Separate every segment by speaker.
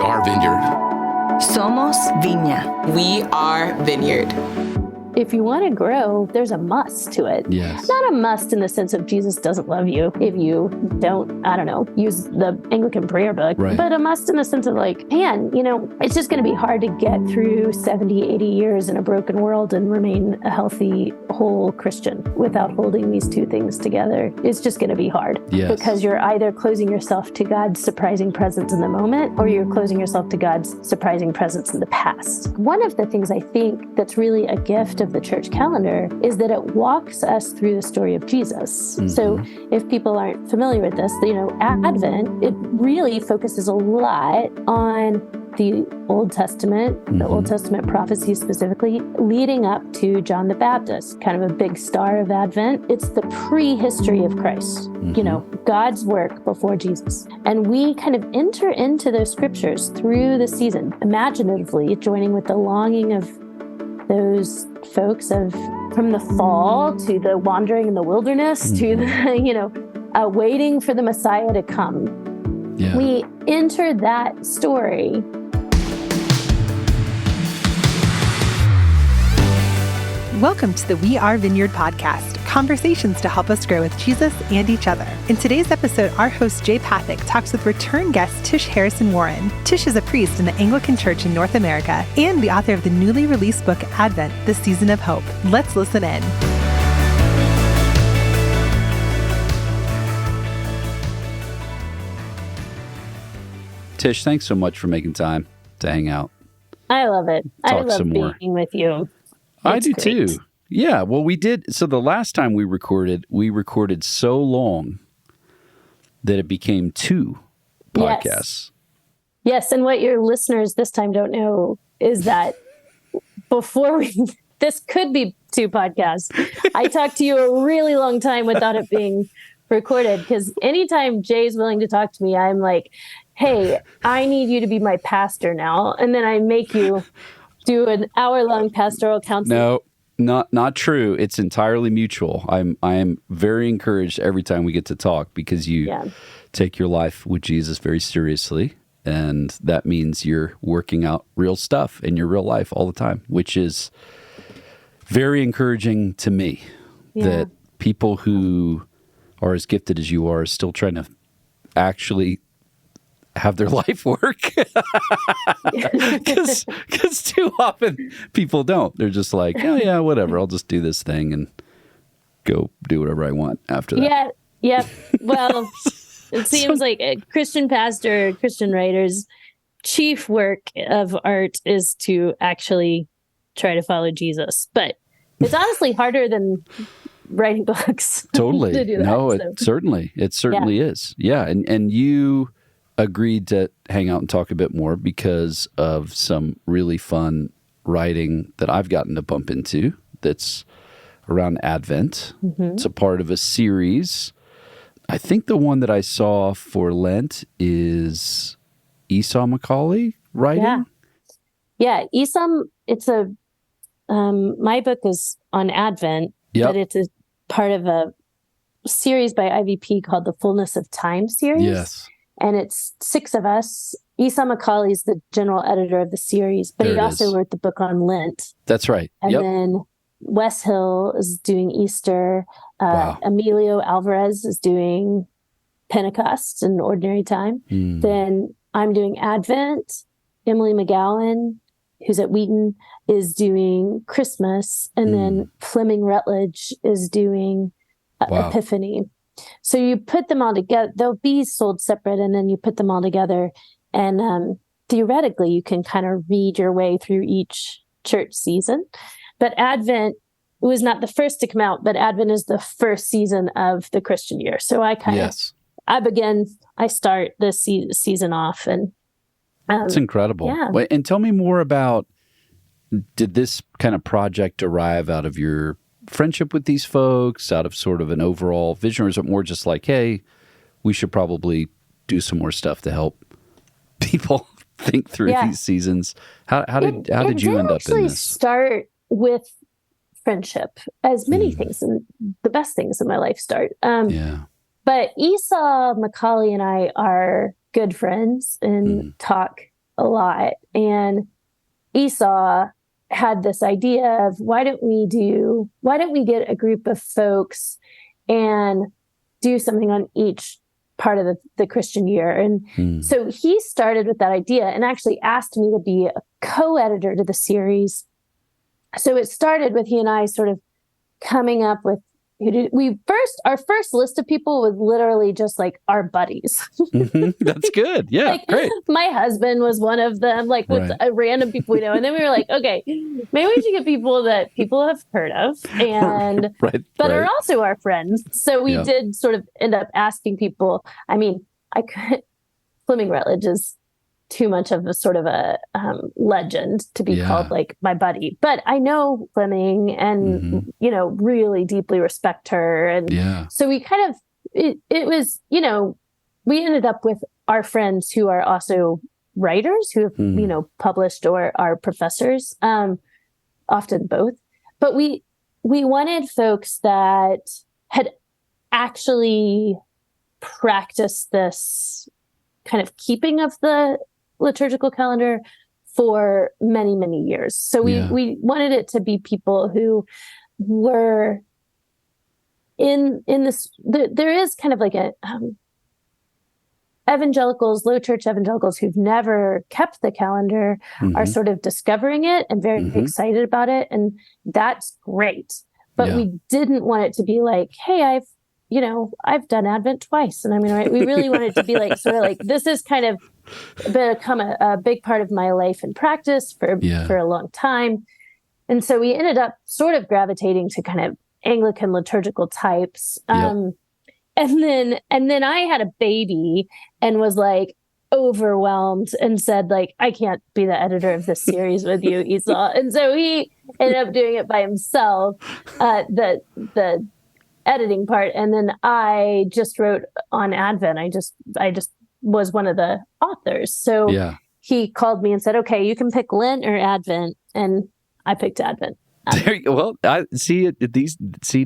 Speaker 1: Are Vineyard.
Speaker 2: Somos Viña.
Speaker 3: We Are Vineyard.
Speaker 4: If you want to grow, there's a must to it.
Speaker 1: Yes.
Speaker 4: Not a must in the sense of Jesus doesn't love you if you don't, use the Anglican prayer book,
Speaker 1: Right.
Speaker 4: But a must in the sense of like, man, it's just going to be hard to get through 70, 80 years in a broken world and remain a healthy, whole Christian without holding these two things together. It's just going to be hard.
Speaker 1: Yes.
Speaker 4: Because you're either closing yourself to God's surprising presence in the moment, or you're closing yourself to God's surprising presence in the past. One of the things I think that's really a gift of the church calendar is that it walks us through the story of Jesus.
Speaker 1: Mm-hmm.
Speaker 4: So if people aren't familiar with this, Advent, it really focuses a lot on the Old Testament, the Old Testament prophecies specifically, leading up to John the Baptist, kind of a big star of Advent. It's the prehistory of Christ, God's work before Jesus. And we kind of enter into those scriptures through the season, imaginatively joining with the longing of those folks from the fall to the wandering in the wilderness to the, waiting for the Messiah to come.
Speaker 1: Yeah.
Speaker 4: We enter that story.
Speaker 5: Welcome to the We Are Vineyard podcast, conversations to help us grow with Jesus and each other. In today's episode, our host Jay Pathak talks with return guest Tish Harrison Warren. Tish is a priest in the Anglican Church in North America and the author of the newly released book, Advent, The Season of Hope. Let's listen in.
Speaker 1: Tish, thanks so much for making time to hang out.
Speaker 4: I love it. I
Speaker 1: Talk
Speaker 4: love
Speaker 1: some
Speaker 4: being
Speaker 1: more.
Speaker 4: with you.
Speaker 1: I
Speaker 4: It's
Speaker 1: do
Speaker 4: great.
Speaker 1: too. Yeah, well, we did. So the last time we recorded so long that it became two podcasts.
Speaker 4: Yes, and what your listeners this time don't know is that this could be two podcasts. I talked to you a really long time without it being recorded, because anytime Jay's willing to talk to me, I'm like, hey, I need you to be my pastor now. And then I make you do an hour-long pastoral counseling.
Speaker 1: No, not true. It's entirely mutual. I am very encouraged every time we get to talk because you take your life with Jesus very seriously. And that means you're working out real stuff in your real life all the time, which is very encouraging to me that people who are as gifted as you are still trying to actually have their life work. Because too often people don't. They're just like, oh, yeah, whatever. I'll just do this thing and go do whatever I want after that.
Speaker 4: Yeah, yep. Well, it seems like a Christian pastor, Christian writer's chief work of art is to actually try to follow Jesus. But it's honestly harder than writing books.
Speaker 1: Totally.
Speaker 4: to do that,
Speaker 1: No,
Speaker 4: so.
Speaker 1: it certainly is. Yeah. And you agreed to hang out and talk a bit more because of some really fun writing that I've gotten to bump into that's around Advent. It's a part of a series. I think the one that I saw for Lent is Esau Macaulay writing.
Speaker 4: Yeah. Esau, it's my book is on Advent, but it's a part of a series by IVP called the Fullness of Time series.
Speaker 1: Yes.
Speaker 4: And it's 6 of us. Esau Macaulay is the general editor of the series, but
Speaker 1: There
Speaker 4: he
Speaker 1: it
Speaker 4: also
Speaker 1: is.
Speaker 4: wrote the book on Lent.
Speaker 1: That's right.
Speaker 4: And then Wes Hill is doing Easter.
Speaker 1: Wow.
Speaker 4: Emilio Alvarez is doing Pentecost and Ordinary Time. Then I'm doing Advent. Emily McGowan, who's at Wheaton, is doing Christmas. And then Fleming Rutledge is doing Epiphany. So you put them all together. They'll be sold separate, and then you put them all together. And theoretically, you can kind of read your way through each church season. But Advent was not the first to come out, but Advent is the first season of the Christian year. So I kind of, I start this season off. And
Speaker 1: it's incredible.
Speaker 4: Yeah.
Speaker 1: Wait, and tell me more about, did this kind of project arrive out of your friendship with these folks, out of sort of an overall vision, or is it more just like, hey, we should probably do some more stuff to help people think through these seasons? How did you end up in this?
Speaker 4: Start with friendship, as many things and the best things in my life start. But Esau Macaulay and I are good friends and talk a lot. And Esau had this idea of why don't we get a group of folks and do something on each part of the Christian year. And so he started with that idea and actually asked me to be a co-editor to the series. So it started with he and I sort of coming up with, our first list of people was literally just like our buddies.
Speaker 1: That's good. Yeah,
Speaker 4: like,
Speaker 1: great.
Speaker 4: My husband was one of them, like with random people we know. And then we were like, okay, maybe we should get people that people have heard of and but are also our friends. So we did sort of end up asking people. I mean, Fleming Rutledge is too much of a sort of a legend to be called like my buddy, but I know Fleming and, really deeply respect her. And so we kind of, it was, we ended up with our friends who are also writers who have, published or are professors, often both, but we wanted folks that had actually practiced this kind of keeping of the liturgical calendar for many, many years. So we wanted it to be people who were in this, there is kind of like a evangelicals, low church evangelicals who've never kept the calendar are sort of discovering it and very excited about it. And that's great. But we didn't want it to be like, hey, I've done Advent twice. And I mean, we really wanted it to be like, sort of like, this is kind of become a big part of my life and practice for a long time. And so we ended up sort of gravitating to kind of Anglican liturgical types. And then I had a baby and was like overwhelmed and said like, I can't be the editor of this series with you, Esau. And so he ended up doing it by himself, the editing part. And then I just wrote on Advent. I just was one of the authors. So he called me and said, okay, you can pick Lent or Advent. And I picked Advent.
Speaker 1: There you go. Well, I see it.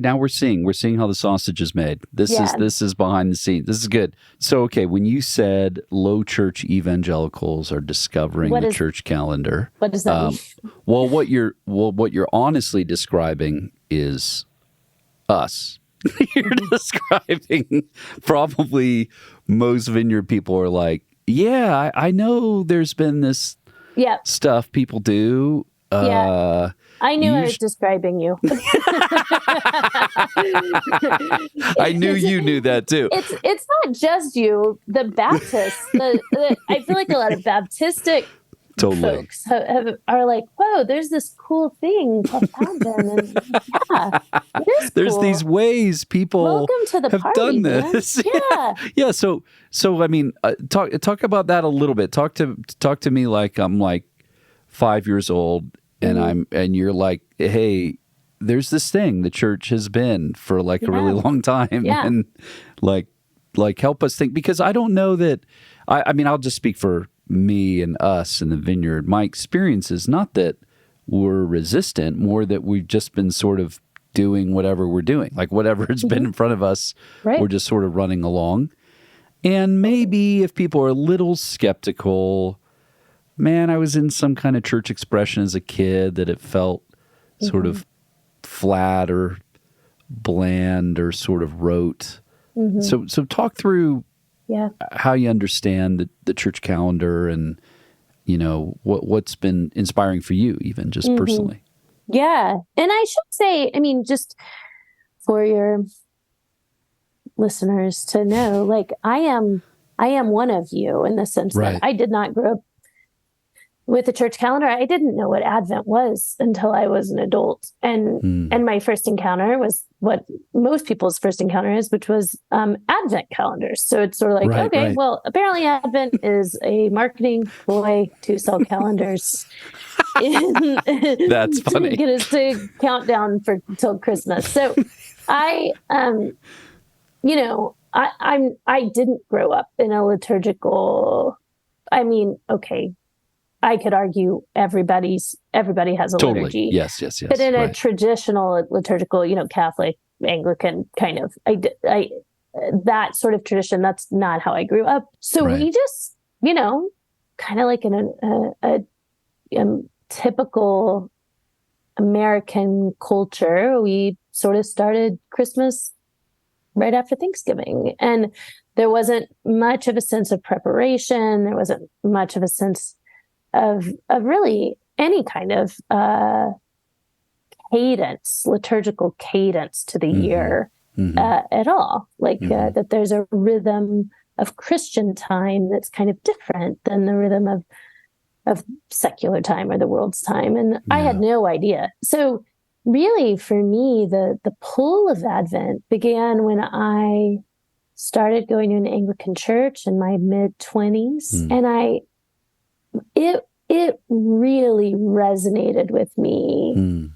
Speaker 1: Now we're seeing how the sausage is made. This is behind the scenes. This is good. So, okay, when you said low church evangelicals are discovering the church calendar,
Speaker 4: what does that mean?
Speaker 1: Well, what you're honestly describing is us. You're describing probably most Vineyard people are like, yeah, I know there's been this stuff people do.
Speaker 4: I knew I was describing you.
Speaker 1: I knew you knew that too.
Speaker 4: It's not just you. The Baptists, I feel like a lot of Baptistic folks are like, whoa, there's this cool thing called Advent. And
Speaker 1: there's cool. These ways people
Speaker 4: Welcome to the
Speaker 1: have
Speaker 4: party,
Speaker 1: done this. Yeah. So I mean, talk about that a little bit. Talk to me like I'm like 5 years old. And you're like, hey, there's this thing the church has been for like a really long time, and like help us think, because I don't know that. I mean, I'll just speak for me and us in the Vineyard. My experience is not that we're resistant, more that we've just been sort of doing whatever we're doing, like whatever has been in front of us, we're just sort of running along. And maybe if people are a little skeptical. Man, I was in some kind of church expression as a kid that it felt sort of flat or bland or sort of rote. So talk through how you understand the church calendar and, what's been inspiring for you, even just personally.
Speaker 4: Yeah. And I should say, I mean, just for your listeners to know, like I am one of you in the sense that I did not grow up with the church calendar. I didn't know what Advent was until I was an adult. And my first encounter was what most people's first encounter is, which was Advent calendars. So it's sort of like, well, apparently Advent is a marketing ploy to sell calendars.
Speaker 1: That's funny.
Speaker 4: To get us to count down till Christmas. So I didn't grow up in a liturgical, I could argue everybody has a liturgy.
Speaker 1: Yes.
Speaker 4: But in a traditional liturgical, Catholic, Anglican kind of, that sort of tradition, that's not how I grew up. So we just, kind of like a typical American culture, we sort of started Christmas right after Thanksgiving. And there wasn't much of a sense of preparation. There wasn't much of a sense of really any kind of cadence, liturgical cadence to the year at all. Like that there's a rhythm of Christian time that's kind of different than the rhythm of secular time or the world's time. And I had no idea. So really, for me, the pull of Advent began when I started going to an Anglican church in my mid-20s. And it really resonated with me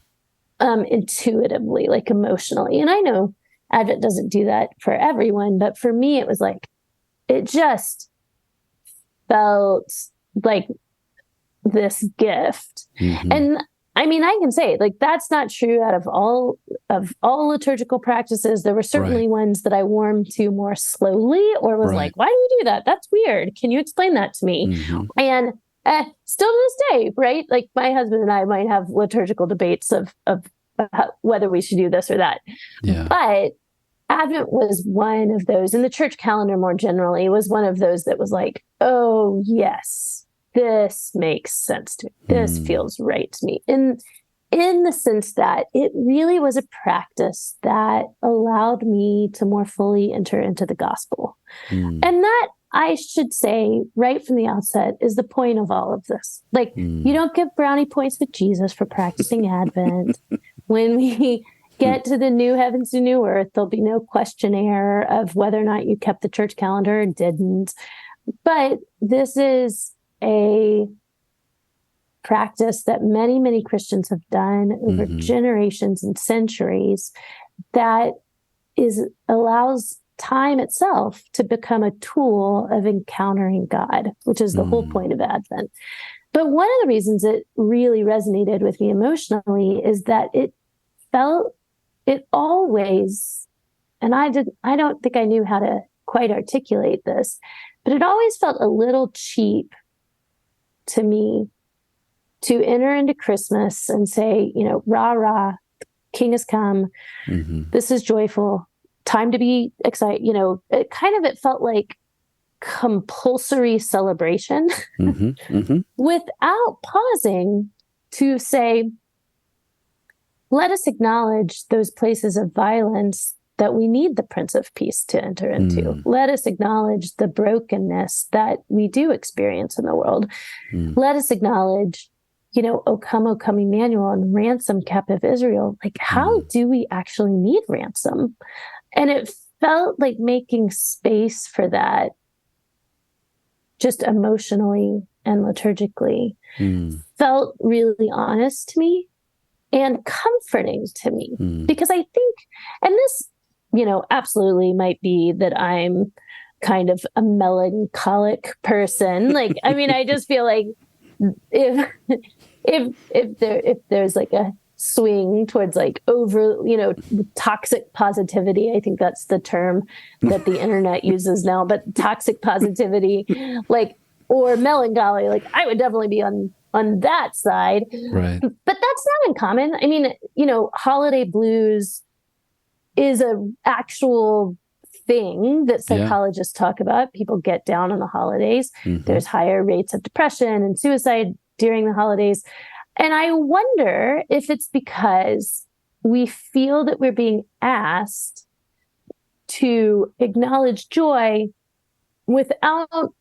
Speaker 4: intuitively, like emotionally. And I know Advent doesn't do that for everyone, but for me, it was like, it just felt like this gift. And I mean, I can say, like, that's not true out of all liturgical practices. There were certainly ones that I warmed to more slowly, or was like, why do you do that? That's weird. Can you explain that to me? And still to this day, right? Like, my husband and I might have liturgical debates of whether we should do this or that. But Advent was one of those, and the church calendar more generally was one of those that was like, oh, yes, this makes sense to me. This feels right to me. In the sense that it really was a practice that allowed me to more fully enter into the gospel. And that, I should say, right from the outset, is the point of all of this. Like, you don't give brownie points to Jesus for practicing Advent. When we get to the new heavens and new earth, there'll be no questionnaire of whether or not you kept the church calendar or didn't. But this is a practice that many, many Christians have done over generations and centuries that allows time itself to become a tool of encountering God, which is the whole point of Advent. But one of the reasons it really resonated with me emotionally is that it always, and I don't think I knew how to quite articulate this, but it always felt a little cheap to me to enter into Christmas and say, rah, rah, King has come. This is joyful. Time to be excited. It felt like compulsory celebration without pausing to say, let us acknowledge those places of violence that we need the Prince of Peace to enter into. Let us acknowledge the brokenness that we do experience in the world. Let us acknowledge, O come, Emmanuel, and ransom captive Israel. Like, how do we actually need ransom? And it felt like making space for that, just emotionally and liturgically, felt really honest to me and comforting to me. Because I think, and this, absolutely might be that I'm kind of a melancholic person. Like, I mean, I just feel like if there's like a swing towards like over, toxic positivity, I think that's the term that the internet uses now, but toxic positivity, like, or melancholy, like, I would definitely be on that side.
Speaker 1: Right.
Speaker 4: But that's not uncommon. I mean, holiday blues is an actual thing that psychologists talk about. People get down on the holidays. There's higher rates of depression and suicide during the holidays. And I wonder if it's because we feel that we're being asked to acknowledge joy without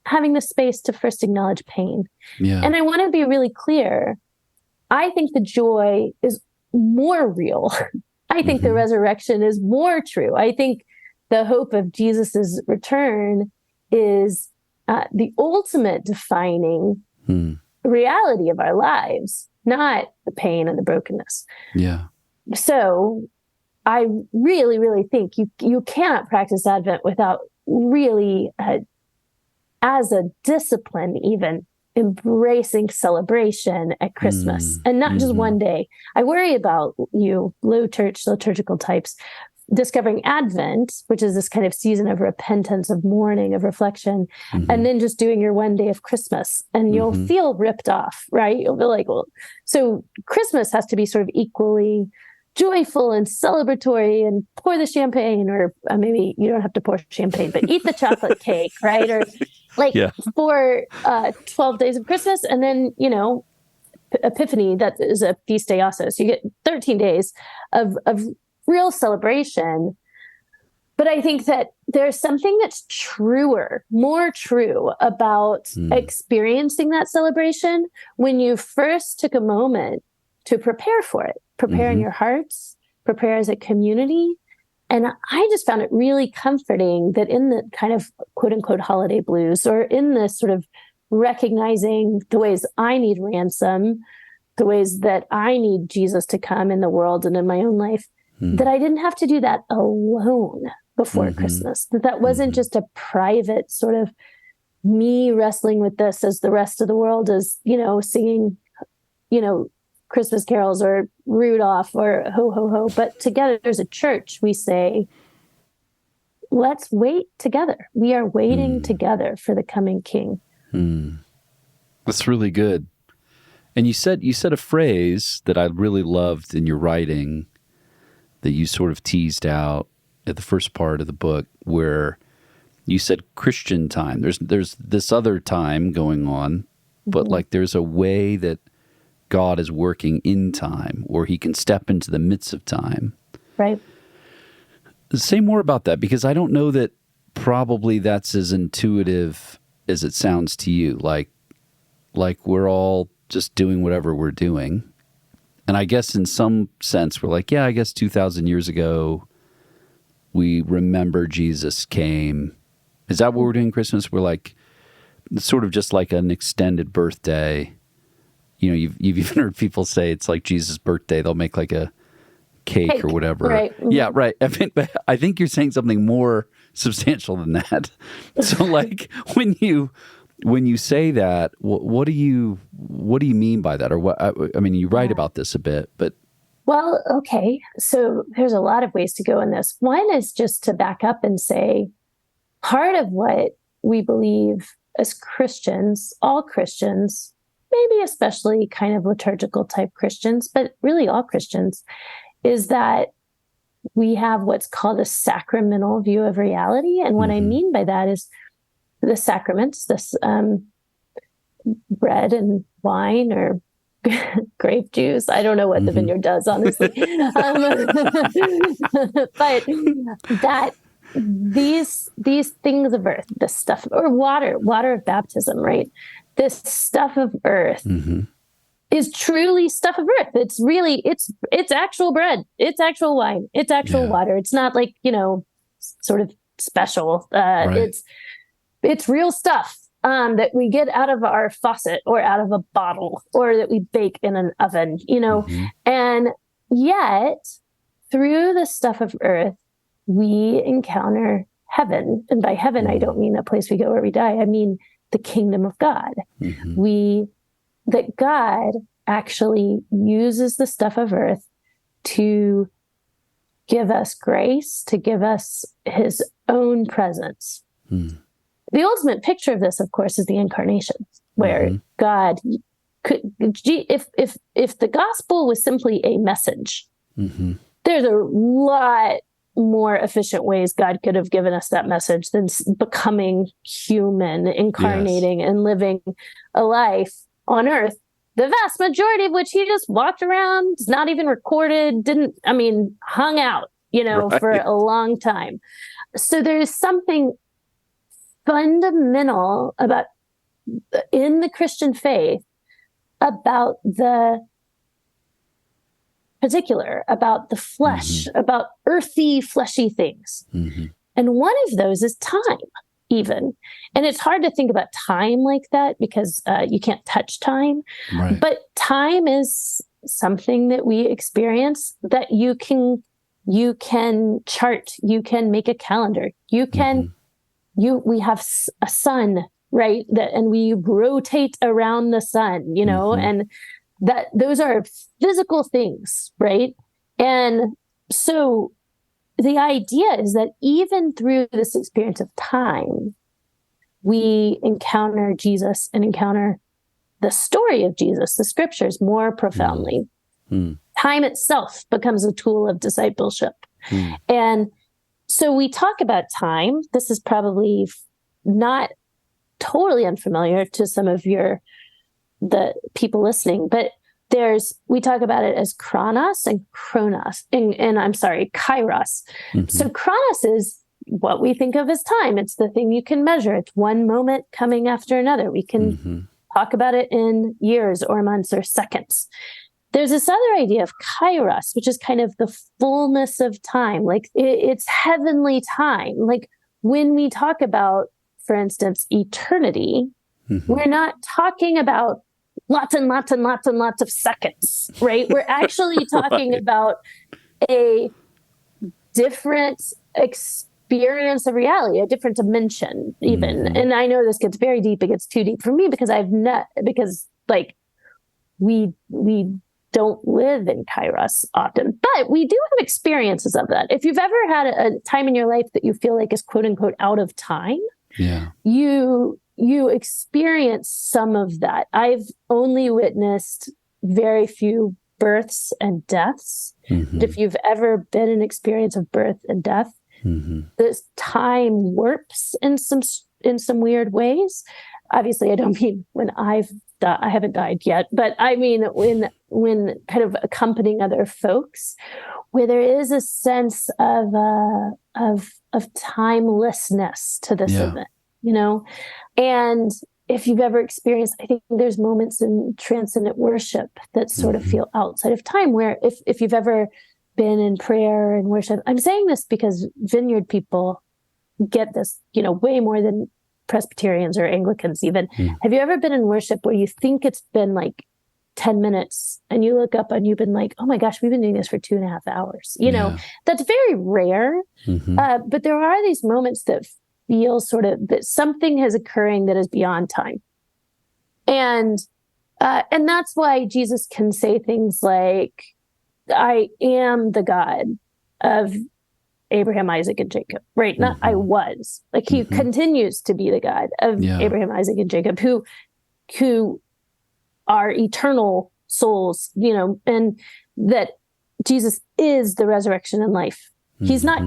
Speaker 4: having the space to first acknowledge pain. And I want to be really clear. I think the joy is more real. I think the resurrection is more true. I think the hope of Jesus's return is the ultimate defining reality of our lives, not the pain and the brokenness. So I really, really think you cannot practice Advent without really, as a discipline, even embracing celebration at Christmas and not just one day. I worry about low church liturgical types discovering Advent, which is this kind of season of repentance, of mourning, of reflection, and then just doing your one day of Christmas, and you'll feel ripped off, right? You'll be like, well, so Christmas has to be sort of equally joyful and celebratory, and pour the champagne, or maybe you don't have to pour champagne, but eat the chocolate cake, right? Or for 12 days of Christmas, and then, Epiphany, that is a feast day also. So you get 13 days of real celebration. But I think that there's something that's more true about experiencing that celebration when you first took a moment to prepare for it, prepare in your hearts, prepare as a community. And I just found it really comforting that in the kind of quote unquote holiday blues, or in this sort of recognizing the ways I need ransom, the ways that I need Jesus to come in the world and in my own life, that I didn't have to do that alone before Christmas, that wasn't just a private sort of me wrestling with this as the rest of the world is, singing, Christmas carols or Rudolph or ho, ho, ho. But together as a church, we say, let's wait together. We are waiting together for the coming King.
Speaker 1: That's really good. And you said a phrase that I really loved in your writing that you sort of teased out at the first part of the book, where you said Christian time. There's this other time going on, but like there's a way that God is working in time, or he can step into the midst of time.
Speaker 4: Right.
Speaker 1: Say more about that, because I don't know that probably that's as intuitive as it sounds to you. Like we're all just doing whatever we're doing. And I guess in some sense, we're like, I guess 2,000 years ago, we remember Jesus came. Is that what we're doing Christmas? We're like, it's sort of just like an extended birthday. You've even heard people say it's like Jesus' birthday. They'll make like a cake or whatever.
Speaker 4: Right.
Speaker 1: Yeah, right. I think you're saying something more substantial than that. So like when you say that, what do you mean by that? Or what? I mean, you write about this a bit, but.
Speaker 4: Well, okay. So there's a lot of ways to go in this. One is just to back up and say, part of what we believe as Christians, all Christians, maybe especially kind of liturgical type Christians, but really all Christians, is that we have what's called a sacramental view of reality. And what I mean by that is the sacraments, this bread and wine or grape juice. I don't know what the vineyard does, honestly. But that these things of earth, this stuff, or water of baptism, right? This stuff of earth is truly stuff of earth. It's really, it's actual bread. It's actual wine. It's actual water. It's not like, sort of special.
Speaker 1: Right.
Speaker 4: It's real stuff that we get out of our faucet or out of a bottle or that we bake in an oven, and yet through the stuff of earth, we encounter heaven. And by heaven, I don't mean a place we go where we die. I mean the kingdom of God. That God actually uses the stuff of earth to give us grace, to give us his own presence. The ultimate picture of this, of course, is the incarnation, where God could, if the gospel was simply a message, there's a lot more efficient ways God could have given us that message than becoming human, incarnating and living a life on earth, the vast majority of which he just walked around, not even recorded, hung out, for a long time. So there's something fundamental in the Christian faith about the particular, about the flesh, about earthy, fleshy things. And one of those is time, even. And it's hard to think about time like that because you can't touch time.
Speaker 1: Right.
Speaker 4: But time is something that we experience that you can chart, you can make a calendar, you can, we have a sun, right? And we rotate around the sun, and that those are physical things, right? And so the idea is that even through this experience of time, we encounter Jesus and encounter the story of Jesus, the scriptures, more profoundly. Time itself becomes a tool of discipleship. And so we talk about time. This is probably not totally unfamiliar to some of the people listening, but we talk about it as chronos and chronos, and I'm sorry, kairos. So chronos is what we think of as time. It's the thing you can measure. It's one moment coming after another. We can talk about it in years or months or seconds. There's this other idea of kairos, which is kind of the fullness of time. Like it's heavenly time. Like when we talk about, for instance, eternity, we're not talking about lots and lots and lots and lots of seconds, right? We're actually talking about a different experience of reality, a different dimension even. And I know this gets very deep. It gets too deep for me because we don't live in kairos often, but we do have experiences of that. If you've ever had a time in your life that you feel like is quote unquote out of time, you experience some of that. I've only witnessed very few births and deaths. But if you've ever been in an experience of birth and death, this time warps in some weird ways. Obviously, I don't mean when I haven't died yet, but I mean when kind of accompanying other folks, where there is a sense of timelessness to this event, And if you've ever experienced, I think there's moments in transcendent worship that sort of feel outside of time, where if you've ever been in prayer and worship, I'm saying this because Vineyard people get this, way more than Presbyterians or Anglicans even. Have you ever been in worship where you think it's been like 10 minutes and you look up and you've been like, oh my gosh, we've been doing this for 2.5 hours. That's very rare. But there are these moments that feel sort of that something is occurring that is beyond time. And that's why Jesus can say things like, I am the God of Abraham, Isaac, and Jacob, right? Not I was. Like he continues to be the God of Abraham, Isaac, and Jacob, who are eternal souls, and that Jesus is the resurrection and life. He's not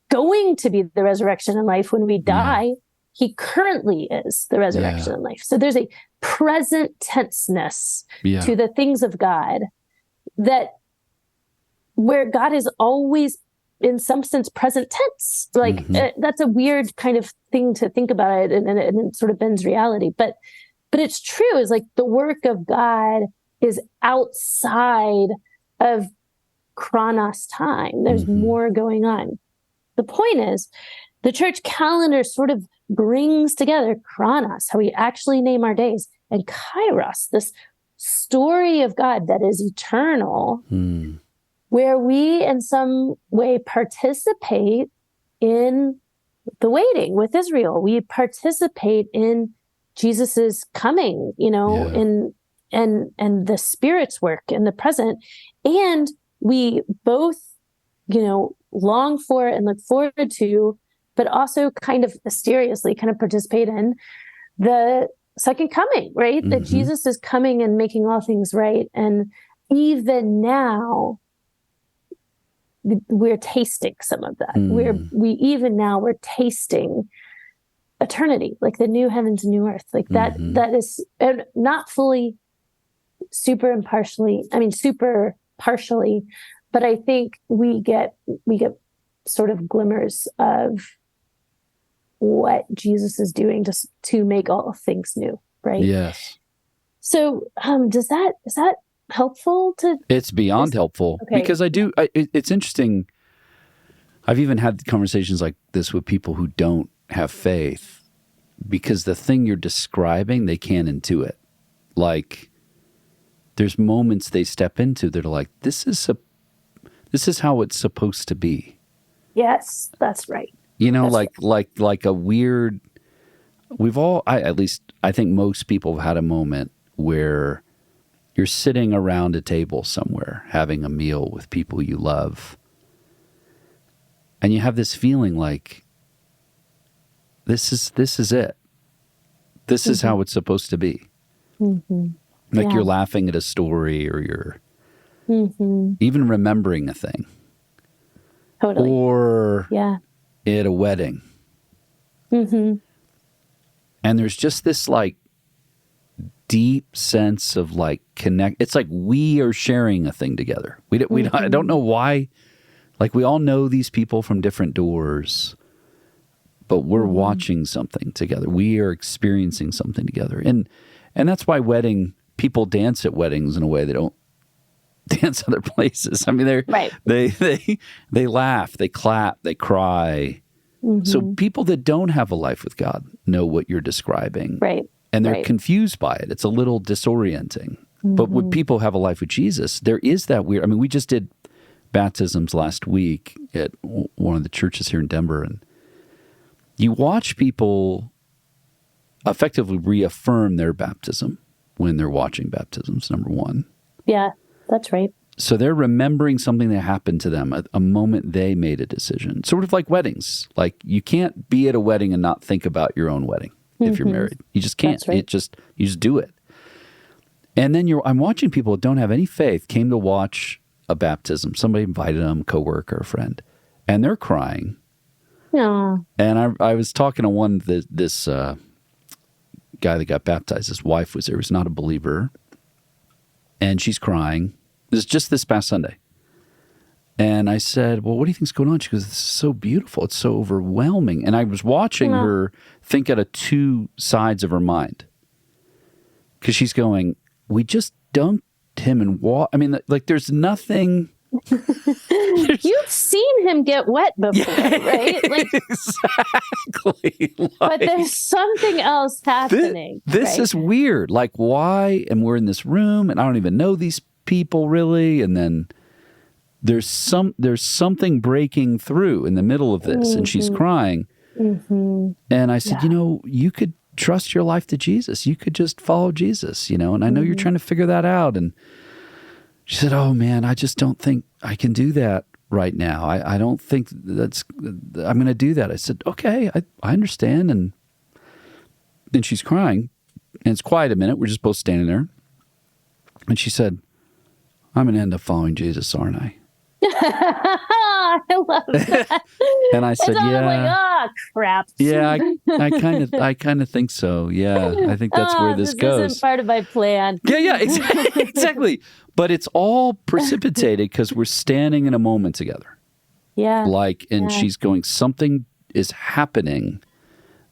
Speaker 4: going to be the resurrection and life when we die. He currently is the resurrection and life. So there's a present tenseness to the things of God where God is always in some sense present tense. Like that's a weird kind of thing to think about it, and it sort of bends reality. But it's true. It's like the work of God is outside of chronos time. There's more going on. The point is, the church calendar sort of brings together chronos, how we actually name our days, and kairos, this story of God that is eternal, where we in some way participate in the waiting with Israel. We participate in Jesus's coming, and the Spirit's work in the present. And we both, long for and look forward to, but also kind of mysteriously kind of participate in the second coming, right? That Jesus is coming and making all things right. And even now, we're tasting some of that. We're tasting eternity, like the new heavens and new earth, like that is not fully super partially, but I think we get sort of glimmers of what Jesus is doing to make all things new, right?
Speaker 1: Yes.
Speaker 4: So is that helpful to?
Speaker 1: It's beyond helpful, because it's interesting. I've even had conversations like this with people who don't have faith, because the thing you're describing, they can't intuit. Like there's moments they step into that are like, this is how it's supposed to be.
Speaker 4: Yes, that's right.
Speaker 1: Like a weird, I think most people have had a moment where you're sitting around a table somewhere having a meal with people you love, And you have this feeling like, this is it. This is how it's supposed to be. Like you're laughing at a story, or you're even remembering a thing.
Speaker 4: Totally.
Speaker 1: Or at a wedding. And there's just this like deep sense of like connect. It's like we are sharing a thing together. I don't know why. Like we all know these people from different doors, but we're watching something together. We are experiencing something together. And that's why people dance at weddings in a way they don't dance other places. I mean, they laugh, they clap, they cry. So people that don't have a life with God know what you're describing.
Speaker 4: Right.
Speaker 1: And they're confused by it. It's a little disorienting. But when people have a life with Jesus, there is that weird, I mean, we just did baptisms last week at one of the churches here in Denver, and you watch people effectively reaffirm their baptism when they're watching baptisms, number one.
Speaker 4: Yeah, that's right.
Speaker 1: So they're remembering something that happened to them, a moment they made a decision. Sort of like weddings. Like you can't be at a wedding and not think about your own wedding if you're married. You just can't. That's right. You just do it. And then I'm watching people that don't have any faith came to watch a baptism. Somebody invited them, a coworker, a friend, and they're crying.
Speaker 4: Aww.
Speaker 1: And I was talking to this guy that got baptized. His wife was there. He was not a believer. And she's crying. This is just this past Sunday. And I said, well, what do you think's going on? She goes, this is so beautiful. It's so overwhelming. And I was watching her think out of two sides of her mind. Because she's going, we just dunked him in water. I mean, like there's nothing...
Speaker 4: You've seen him get wet before, right? Like,
Speaker 1: exactly.
Speaker 4: But there's something else happening.
Speaker 1: This is weird. Like, why? And we're in this room, and I don't even know these people really. And then there's something breaking through in the middle of this, and she's crying. And I said, you could trust your life to Jesus. You could just follow Jesus, And I know you're trying to figure that out. And she said, oh, man, I just don't think I can do that right now. I don't think I'm going to do that. I said, okay, I understand. And then she's crying, and it's quiet a minute. We're just both standing there. And she said, I'm going to end up following Jesus, aren't I?
Speaker 4: I love that.
Speaker 1: And I said,
Speaker 4: yeah. I'm like, oh, crap.
Speaker 1: Yeah, I kind of think so. Yeah, I think that's where this goes.
Speaker 4: This isn't part of my plan.
Speaker 1: Yeah, exactly. But it's all precipitated because we're standing in a moment together.
Speaker 4: Yeah.
Speaker 1: She's going, something is happening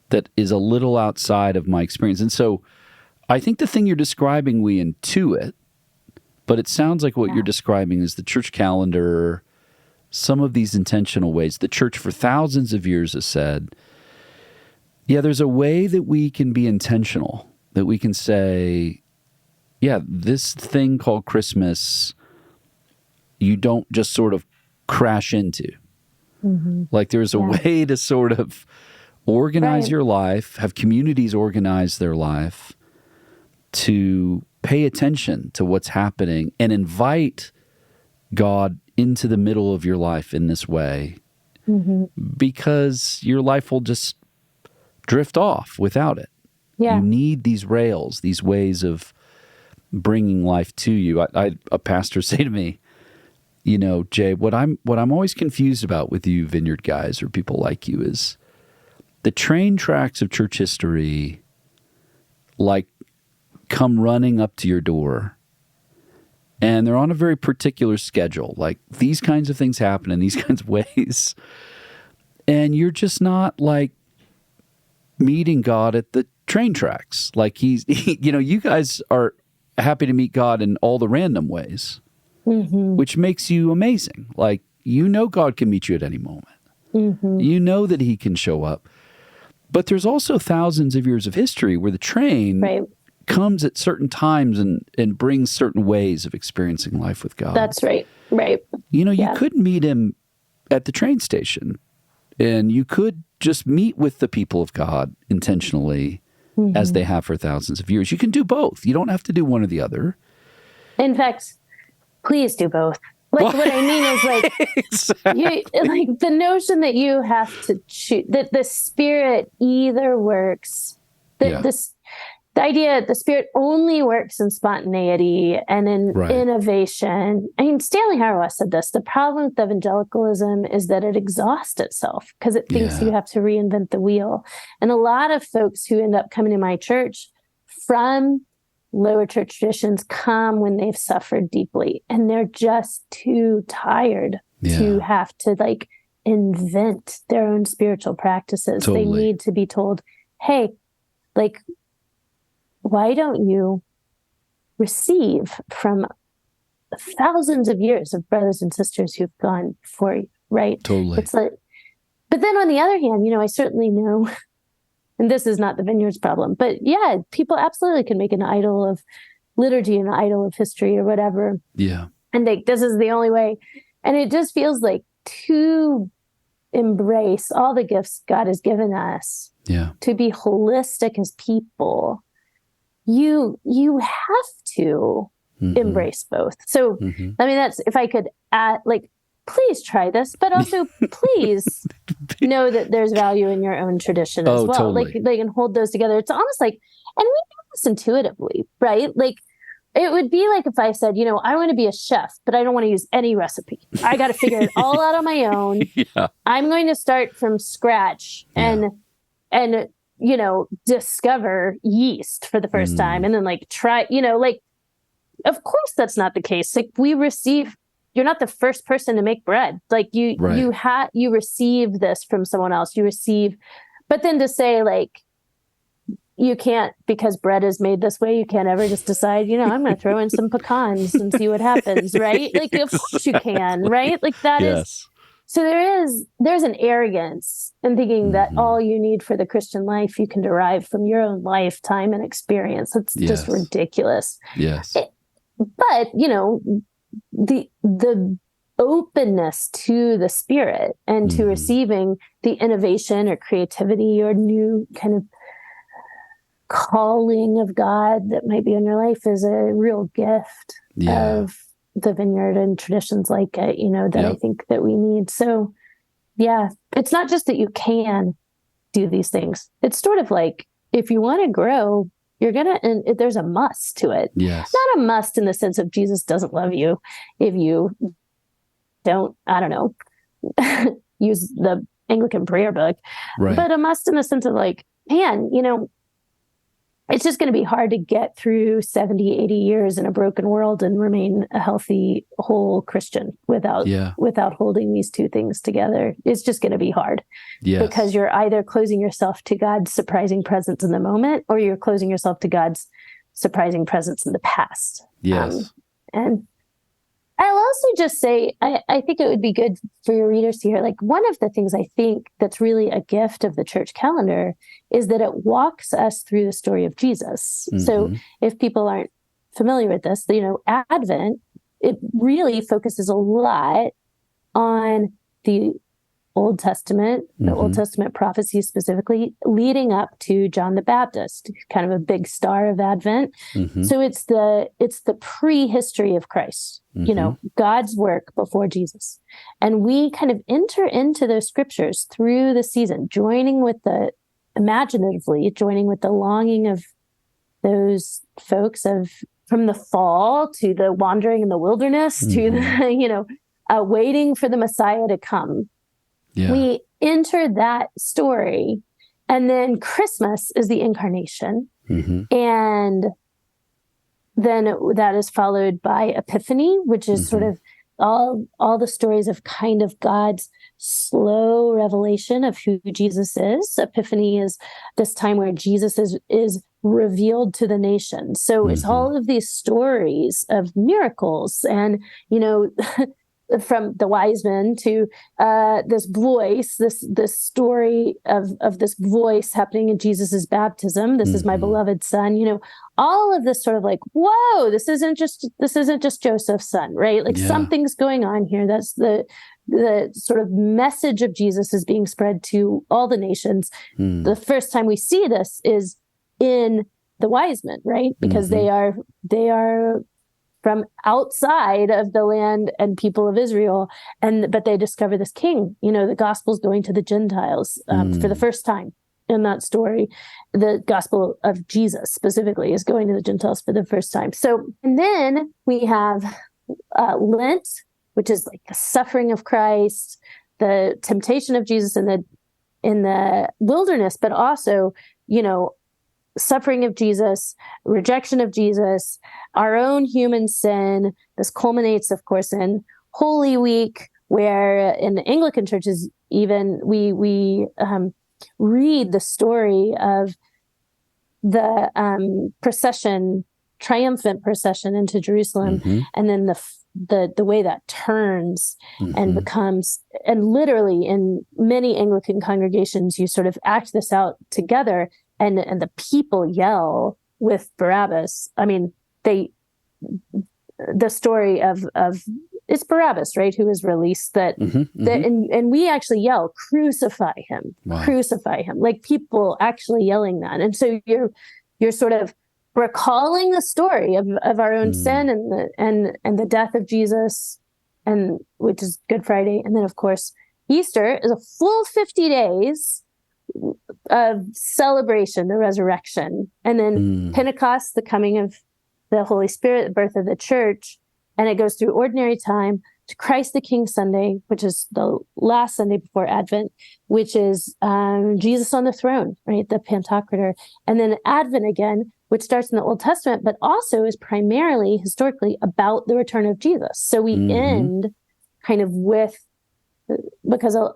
Speaker 1: that is a little outside of my experience. And so I think the thing you're describing, we intuit, but it sounds like what you're describing is the church calendar, some of these intentional ways. The church for thousands of years has said, there's a way that we can be intentional, that we can say, this thing called Christmas, you don't just sort of crash into. Like there's a way to sort of organize your life, have communities organize their life to pay attention to what's happening and invite God into the middle of your life in this way, because your life will just drift off without it. Yeah. You need these rails, these ways of bringing life to you. A pastor say to me, Jay, what I'm always confused about with you Vineyard guys or people like you is the train tracks of church history, like, come running up to your door, and they're on a very particular schedule. Like these kinds of things happen in these kinds of ways, and you're just not like meeting God at the train tracks. Like you guys are happy to meet God in all the random ways, which makes you amazing. Like God can meet you at any moment. You know that He can show up, but there's also thousands of years of history where the train comes at certain times and brings certain ways of experiencing life with God.
Speaker 4: That's right. Right.
Speaker 1: You could meet Him at the train station, and you could just meet with the people of God intentionally as they have for thousands of years. You can do both. You don't have to do one or the other.
Speaker 4: In fact, please do both. Like what I mean is like,
Speaker 1: Exactly.
Speaker 4: like the notion that you have to choose, that the Spirit either works, the idea the Spirit only works in spontaneity and in innovation. I mean, Stanley Hauerwas said this, the problem with evangelicalism is that it exhausts itself because it thinks you have to reinvent the wheel. And a lot of folks who end up coming to my church from lower church traditions come when they've suffered deeply and they're just too tired to have to like invent their own spiritual practices. They need to be told, hey, like, why don't you receive from thousands of years of brothers and sisters who've gone before you, right?
Speaker 1: Totally.
Speaker 4: It's like, but then on the other hand, I certainly know, and this is not the Vineyard's problem, but yeah, people absolutely can make an idol of liturgy, an idol of history or whatever.
Speaker 1: Yeah.
Speaker 4: And this is the only way. And it just feels like to embrace all the gifts God has given us, to be holistic as people, you have to embrace both. So, I mean, that's, if I could add, like, please try this, but also please know that there's value in your own tradition as well.
Speaker 1: Totally.
Speaker 4: Like they can hold those together. It's almost like, and we do this intuitively, right? Like it would be like if I said, I want to be a chef, but I don't want to use any recipe. I got to figure it all out on my own. I'm going to start from scratch and discover yeast for the first time. And then like try, like, of course that's not the case. Like you're not the first person to make bread. Like you receive this from someone else. But then to say like, you can't, because bread is made this way, you can't ever just decide, I'm going to throw in some pecans and see what happens, right? Like, of course you can, right? Like that is, so there's an arrogance in thinking that all you need for the Christian life, you can derive from your own lifetime and experience. It's just ridiculous.
Speaker 1: Yes.
Speaker 4: But, the openness to the Spirit and to receiving the innovation or creativity or new kind of calling of God that might be in your life is a real gift of the Vineyard and traditions like it, that I think that we need. So it's not just that you can do these things. It's sort of like, if you want to grow, and there's a must to it.
Speaker 1: Yes.
Speaker 4: Not a must in the sense of Jesus doesn't love you if you don't, I don't know, use the Anglican prayer book, but a must in the sense of like, man, it's just going to be hard to get through 70, 80 years in a broken world and remain a healthy, whole Christian without holding these two things together. It's just going to be hard because you're either closing yourself to God's surprising presence in the moment, or you're closing yourself to God's surprising presence in the past.
Speaker 1: Yes.
Speaker 4: And I'll also just say, I think it would be good for your readers to hear, like, one of the things I think that's really a gift of the church calendar is that it walks us through the story of Jesus. So if people aren't familiar with this, Advent, it really focuses a lot on the Old Testament, the Old Testament prophecies specifically, leading up to John the Baptist, kind of a big star of Advent. So it's the prehistory of Christ, God's work before Jesus. And we kind of enter into those scriptures through the season, imaginatively joining with the longing of those folks from the fall to the wandering in the wilderness to the, waiting for the Messiah to come. We enter that story, and then Christmas is the incarnation. And then that is followed by Epiphany, which is sort of all the stories of kind of God's slow revelation of who Jesus is. Epiphany is this time where Jesus is revealed to the nations. So it's all of these stories of miracles and, from the wise men to this voice, this story of this voice happening in Jesus's baptism. This is my beloved son. All of this sort of like, whoa, this isn't just Joseph's son, right? Like something's going on here. That's the sort of message of Jesus is being spread to all the nations. The first time we see this is in the wise men, right? Because they are from outside of the land and people of Israel. But they discover this king, the gospel's going to the Gentiles for the first time in that story. The gospel of Jesus specifically is going to the Gentiles for the first time. So, and then we have Lent, which is like the suffering of Christ, the temptation of Jesus in the wilderness, but also, suffering of Jesus, rejection of Jesus, our own human sin. This culminates, of course, in Holy Week, where in the Anglican churches, even we read the story of the triumphant procession into Jerusalem, and then the way that turns and becomes, and literally in many Anglican congregations, you sort of act this out together. And the people yell with Barabbas. I mean, the story of it's Barabbas, right, who is released. And we actually yell, "Crucify him! Wow. Crucify him!" Like people actually yelling that. And so you're sort of recalling the story of our own sin and the death of Jesus, and which is Good Friday, and then of course Easter is a full 50 days of celebration, the resurrection, and then Pentecost, the coming of the Holy Spirit, the birth of the church, and it goes through ordinary time to Christ the King Sunday, which is the last Sunday before Advent, which is Jesus on the throne, right, the Pantocrator, and then Advent again, which starts in the Old Testament, but also is primarily historically about the return of Jesus. So we end kind of with, because a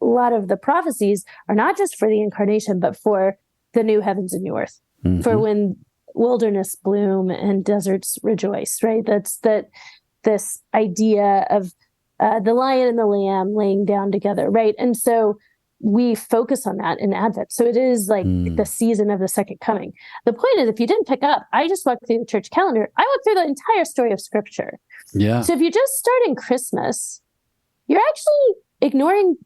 Speaker 4: lot of the prophecies are not just for the incarnation, but for the new heavens and new earth, for when wilderness bloom and deserts rejoice, right? That's this idea of the lion and the lamb laying down together, right? And so we focus on that in Advent. So it is like the season of the second coming. The point is, if you didn't pick up, I just walked through the church calendar. I went through the entire story of Scripture. Yeah. So if you just start in Christmas, you're actually ignoring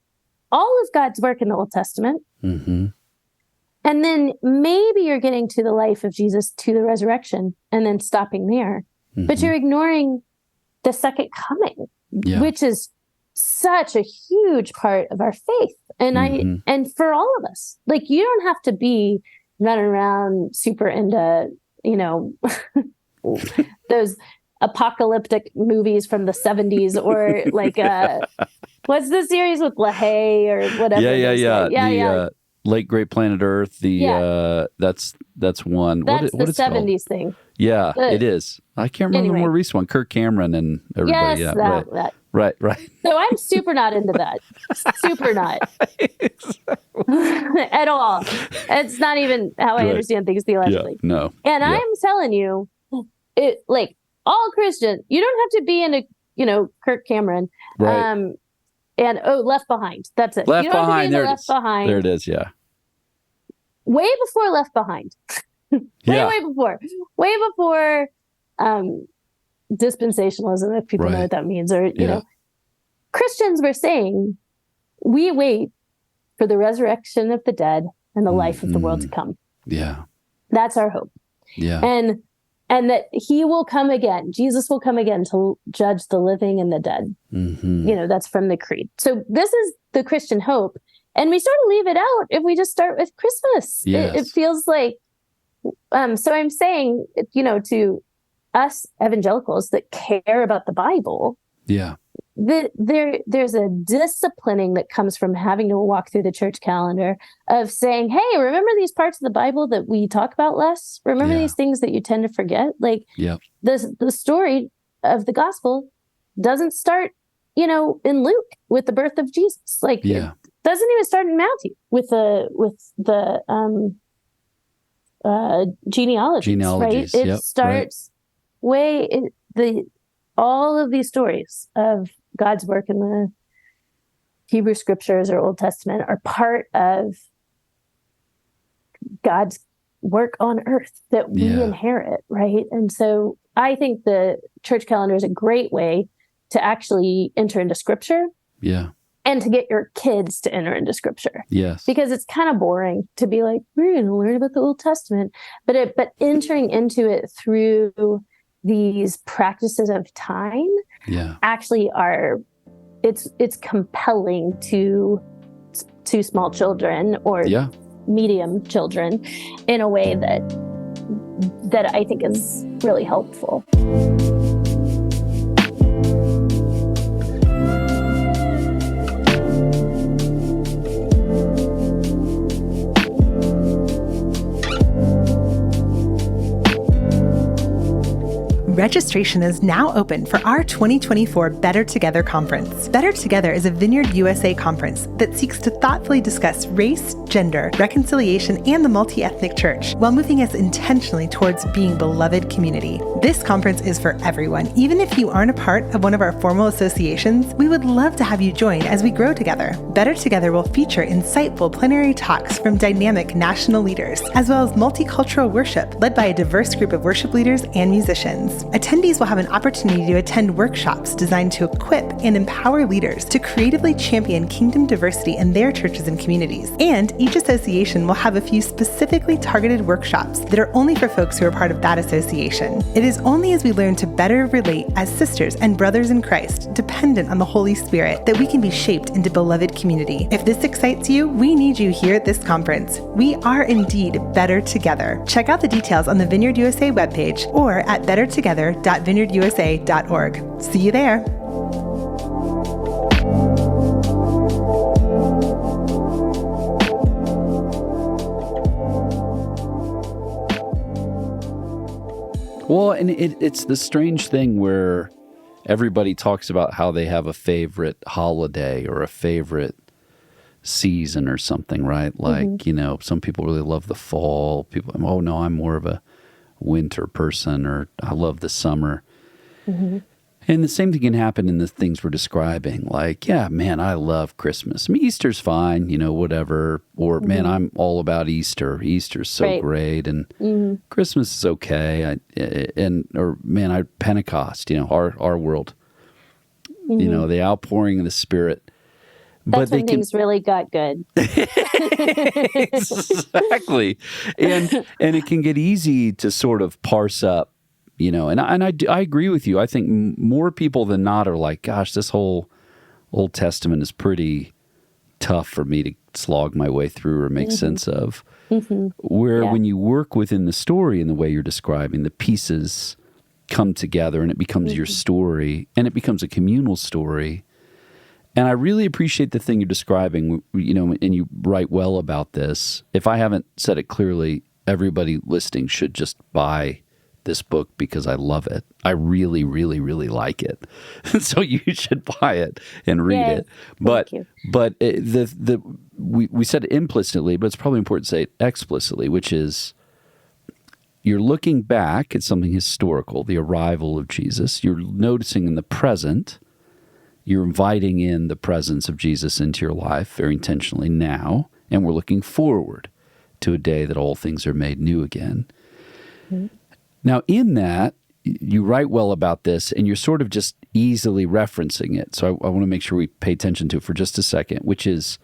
Speaker 4: all of God's work in the Old Testament. And then maybe you're getting to the life of Jesus, to the resurrection, and then stopping there. But you're ignoring the second coming, which is such a huge part of our faith. And and for all of us, like, you don't have to be running around super into, those apocalyptic movies from the 70s, or like what's the series with LaHaye or whatever?
Speaker 1: Late Great Planet Earth. That's one.
Speaker 4: That's
Speaker 1: what
Speaker 4: the 70s
Speaker 1: called?
Speaker 4: thing.
Speaker 1: Yeah, it is. I can't remember the more recent one. Kirk Cameron and everybody.
Speaker 4: Yes,
Speaker 1: that. Right.
Speaker 4: So I'm super not into that. Super not. At all. It's not even how I understand things theologically.
Speaker 1: Yeah, no.
Speaker 4: And I'm telling you, it, like, all Christian, you don't have to be into, Kirk Cameron. Right. And Left Behind. That's it.
Speaker 1: Left Behind. There
Speaker 4: Left Behind.
Speaker 1: There it is. Yeah.
Speaker 4: Way before Left Behind. Way before dispensationalism, if people know what that means, or you know, Christians were saying, we wait for the resurrection of the dead and the life of the world to come. Yeah, that's our hope. Yeah, and that he will come again. Jesus will come again to judge the living and the dead. That's from the Creed. So this is the Christian hope, and we sort of leave it out if we just start with Christmas. Yes. It feels like. So I'm saying, to us evangelicals that care about the Bible, there's a disciplining that comes from having to walk through the church calendar of saying, hey, remember these parts of the Bible that we talk about less? Remember these things that you tend to forget? Like the story of the gospel doesn't start, in Luke with the birth of Jesus. Like it doesn't even start in Matthew with the genealogies, right? It starts all of these stories of God's work in the Hebrew scriptures or Old Testament are part of God's work on earth that we inherit, right? And so I think the church calendar is a great way to actually enter into scripture. Yeah. And to get your kids to enter into scripture. Yes. Because it's kind of boring to be like, we're going to learn about the Old Testament. But entering into it through these practices of time actually are, it's compelling to small children or medium children in a way that I think is really helpful.
Speaker 5: Registration is now open for our 2024 Better Together Conference. Better Together is a Vineyard USA conference that seeks to thoughtfully discuss race, gender, reconciliation, and the multi-ethnic church while moving us intentionally towards being beloved community. This conference is for everyone. Even if you aren't a part of one of our formal associations, we would love to have you join as we grow together. Better Together will feature insightful plenary talks from dynamic national leaders, as well as multicultural worship led by a diverse group of worship leaders and musicians. Attendees will have an opportunity to attend workshops designed to equip and empower leaders to creatively champion kingdom diversity in their churches and communities. And each association will have a few specifically targeted workshops that are only for folks who are part of that association. It is only as we learn to better relate as sisters and brothers in Christ, dependent on the Holy Spirit, that we can be shaped into beloved community. If this excites you, we need you here at this conference. We are indeed better together. Check out the details on the Vineyard USA webpage or at bettertogether.vineyardusa.org. See you there.
Speaker 1: Well, and it's the strange thing where everybody talks about how they have a favorite holiday or a favorite season or something, right? Like, you know, some people really love the fall. People, oh no, I'm more of a winter person, or I love the summer. And the same thing can happen in the things we're describing. Like, yeah, man, I love Christmas. I mean, Easter's fine, you know, whatever. Or, man, I'm all about Easter. Easter's so great. And Christmas is okay. Or, man, Pentecost, you know, our world. You know, the outpouring of the Spirit.
Speaker 4: That's when things really got good.
Speaker 1: Exactly. And it can get easy to sort of parse up, you know, and I agree with you. I think more people than not are like, gosh, this whole Old Testament is pretty tough for me to slog my way through or make sense of. Where when you work within the story in the way you're describing, the pieces come together and it becomes your story, and it becomes a communal story. And I really appreciate the thing you're describing, you know, and you write well about this. If I haven't said it clearly, everybody listening should just buy this book because I love it. I really, really, really like it. So you should buy it and read it. But we said it implicitly, but it's probably important to say it explicitly, which is you're looking back at something historical, the arrival of Jesus. You're noticing in the present. You're inviting in the presence of Jesus into your life very intentionally now, and we're looking forward to a day that all things are made new again. Now, in that, you write well about this, and you're sort of just easily referencing it. So I want to make sure we pay attention to it for just a second, which is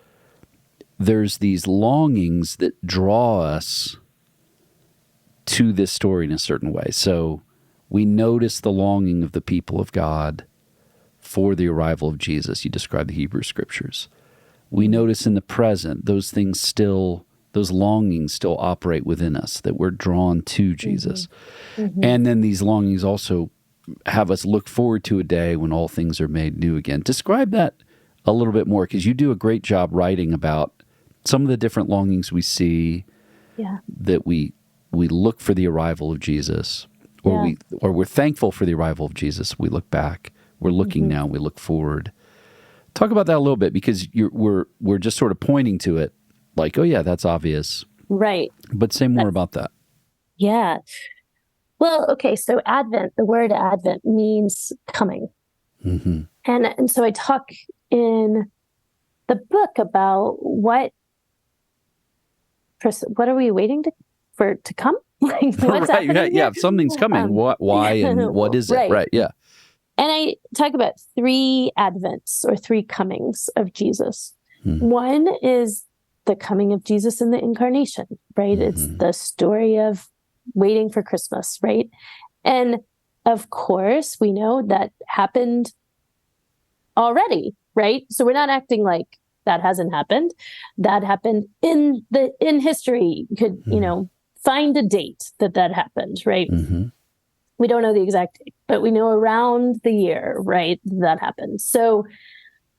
Speaker 1: there's these longings that draw us to this story in a certain way. So we notice the longing of the people of God for the arrival of Jesus. You describe the Hebrew Scriptures. We notice in the present, those longings still operate within us, that we're drawn to Jesus. And then these longings also have us look forward to a day when all things are made new again. Describe that a little bit more, because you do a great job writing about some of the different longings we see, that we look for the arrival of Jesus, or we're thankful for the arrival of Jesus. We look back. We're looking now, we look forward. Talk about that a little bit, because we're just sort of pointing to it like, oh yeah, that's obvious.
Speaker 4: Right.
Speaker 1: But say more about that.
Speaker 4: Yeah. Well, okay, so Advent, the word Advent means coming. And so I talk in the book about what are we waiting to come? Like, what's happening?
Speaker 1: Yeah, something's coming. Why and what is it? Right, yeah.
Speaker 4: And I talk about 3 Advents or 3 comings of Jesus. One is the coming of Jesus in the incarnation, right? It's the story of waiting for Christmas, right? And of course, we know that happened already, right? So we're not acting like that hasn't happened. That happened in history. You could, find a date that happened, right?
Speaker 1: Mm-hmm.
Speaker 4: We don't know the exact date, but we know around the year, right, that happened. So,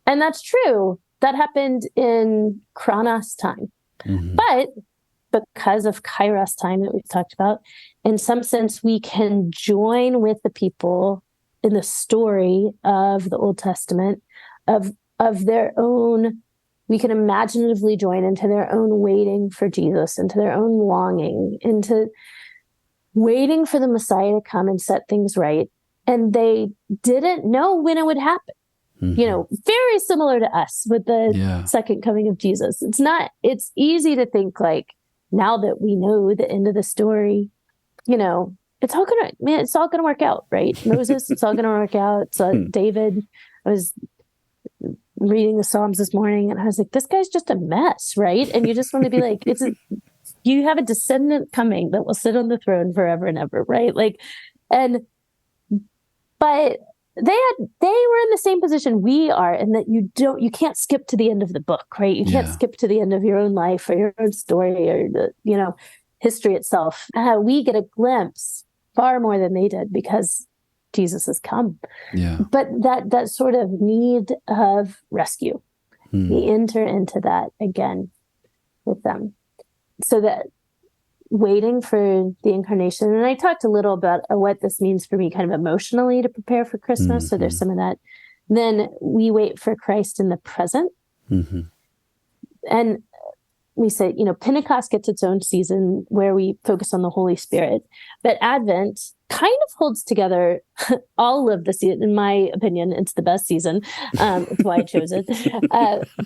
Speaker 4: and that's true. That happened in Chronos time.
Speaker 1: Mm-hmm.
Speaker 4: But because of Kairos time that we've talked about, in some sense, we can join with the people in the story of the Old Testament of their own. We can imaginatively join into their own waiting for Jesus, into their own longing, into waiting for the Messiah to come and set things right. And they didn't know when it would happen. Mm-hmm. Very similar to us with the second coming of Jesus. It's easy to think like, now that we know the end of the story, it's all gonna work out, right? Moses, it's all gonna work out. So David, I was reading the Psalms this morning and I was like, this guy's just a mess, right? And you just want to be like, you have a descendant coming that will sit on the throne forever and ever, right? But they were in the same position we are, in that you can't skip to the end of the book, right? You can't skip to the end of your own life or your own story or the history itself. We get a glimpse far more than they did because Jesus has come. Yeah. But that sort of need of rescue, we enter into that again with them. So that waiting for the incarnation, and I talked a little about what this means for me kind of emotionally to prepare for Christmas. Mm-hmm. So there's some of that. Then we wait for Christ in the present. Mm-hmm. And we say, Pentecost gets its own season where we focus on the Holy Spirit, but Advent kind of holds together all of the season. In my opinion, it's the best season. It's why I chose it.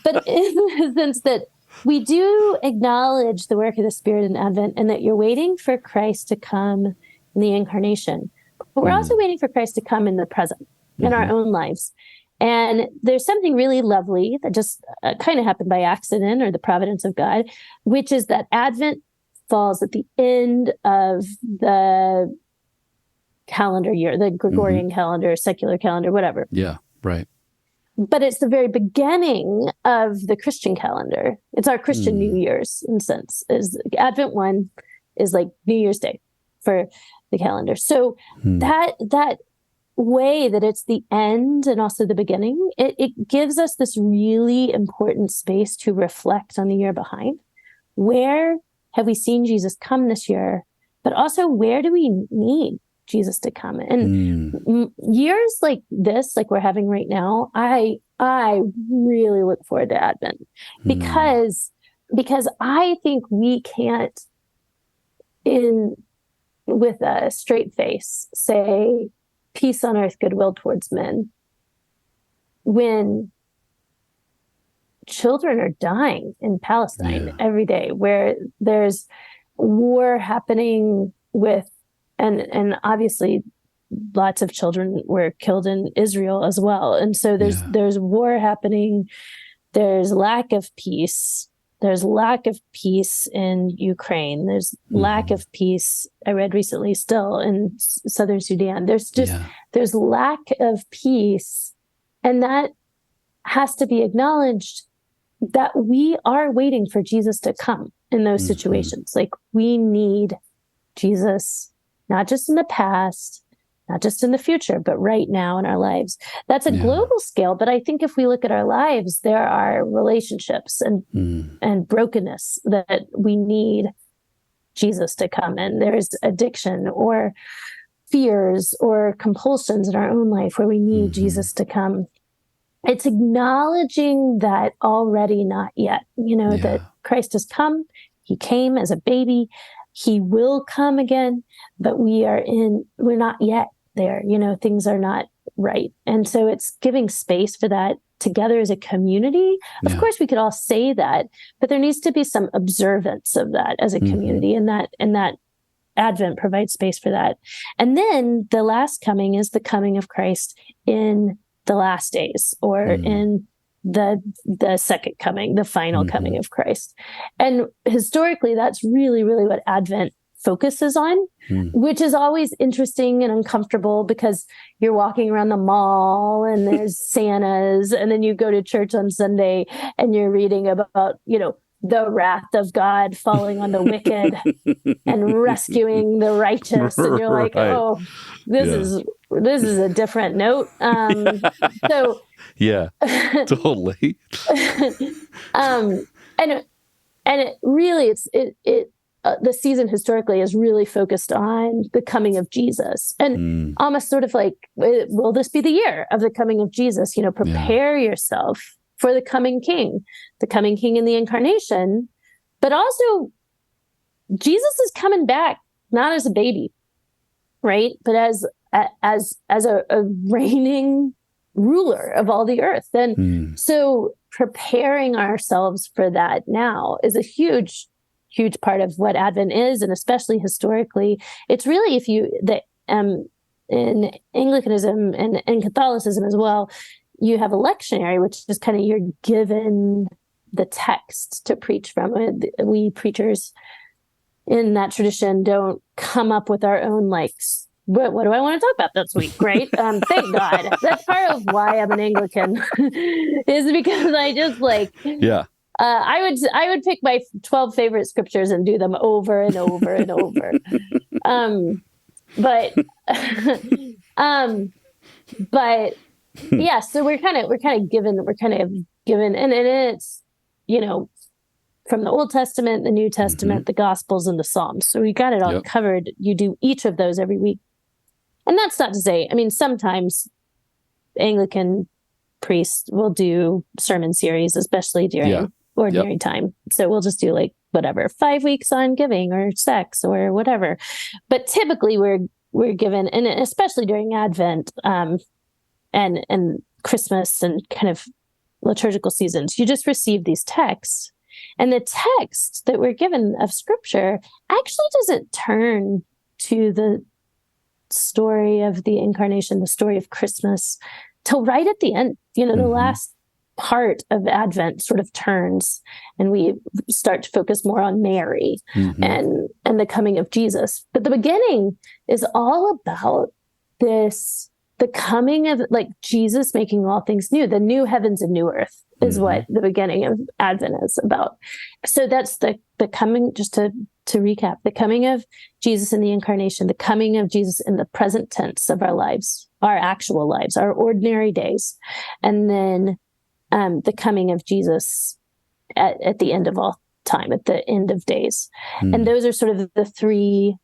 Speaker 4: But in the sense that we do acknowledge the work of the Spirit in Advent, and that you're waiting for Christ to come in the incarnation. But we're also waiting for Christ to come in the present, in our own lives. And there's something really lovely that just kind of happened by accident or the providence of God, which is that Advent falls at the end of the calendar year, the Gregorian calendar, secular calendar, whatever.
Speaker 1: Yeah, right.
Speaker 4: But it's the very beginning of the Christian calendar. It's our Christian New Year's, in a sense. Advent 1 is like New Year's Day for the calendar. So that way that it's the end and also the beginning, it gives us this really important space to reflect on the year behind. Where have we seen Jesus come this year? But also, where do we need Jesus to come? And years like this, like we're having right now, I really look forward to Advent because I think we can't, with a straight face, say peace on earth, goodwill towards men, when children are dying in Palestine every day, where there's war happening and obviously lots of children were killed in Israel as well. And so there's war happening. There's lack of peace. There's lack of peace in Ukraine. There's lack of peace, I read recently, still in southern Sudan. There's lack of peace. And that has to be acknowledged, that we are waiting for Jesus to come in those situations. Like, we need Jesus, not just in the past, not just in the future, but right now in our lives. That's a global scale. But I think if we look at our lives, there are relationships and brokenness that we need Jesus to come in. There's addiction or fears or compulsions in our own life where we need Jesus to come. It's acknowledging that already, not yet, that Christ has come. He came as a baby. He will come again, but we're not yet there. Things are not right. And so it's giving space for that together as a community. Of course, we could all say that, but there needs to be some observance of that as a community, and that Advent provides space for that. And then the last coming is the coming of Christ in the last days, or in the second coming, the final coming of Christ. And historically, that's really, really what Advent focuses on, which is always interesting and uncomfortable because you're walking around the mall and there's Santas, and then you go to church on Sunday and you're reading about, the wrath of God falling on the wicked and rescuing the righteous. And you're like, oh, this is a different note. So
Speaker 1: yeah, totally.
Speaker 4: And it really, the season historically is really focused on the coming of Jesus, and almost sort of like, will this be the year of the coming of Jesus? Prepare yourself for the coming King in the incarnation, but also Jesus is coming back not as a baby, right? But as a reigning ruler of all the earth. And so preparing ourselves for that now is a huge part of what Advent is, and especially historically, it's really in Anglicanism and Catholicism as well, you have a lectionary, which is kind of you're given the text to preach from. We preachers in that tradition don't come up with our own what do I want to talk about this week, right? Thank God. That's part of why I'm an Anglican, is because I just I would pick my 12 favorite scriptures and do them over and over and over. But yeah, so we're kind of given, and it's, from the Old Testament, the New Testament, the Gospels, and the Psalms. So we got it all covered. You do each of those every week. And that's not to say, sometimes Anglican priests will do sermon series, especially during ordinary time. So we'll just do 5 weeks on giving or sex or whatever. But typically we're given, and especially during Advent, and Christmas and kind of liturgical seasons, you just receive these texts. And the text that we're given of Scripture actually doesn't turn to the story of the incarnation, the story of Christmas, till right at the end. The last part of Advent sort of turns, and we start to focus more on Mary and the coming of Jesus. But the beginning is all about the coming of Jesus making all things new. The new heavens and new earth is what the beginning of Advent is about. So that's the coming, just to recap, the coming of Jesus in the incarnation, the coming of Jesus in the present tense of our lives, our actual lives, our ordinary days. And then the coming of Jesus at the end of all time, at the end of days. And those are sort of the three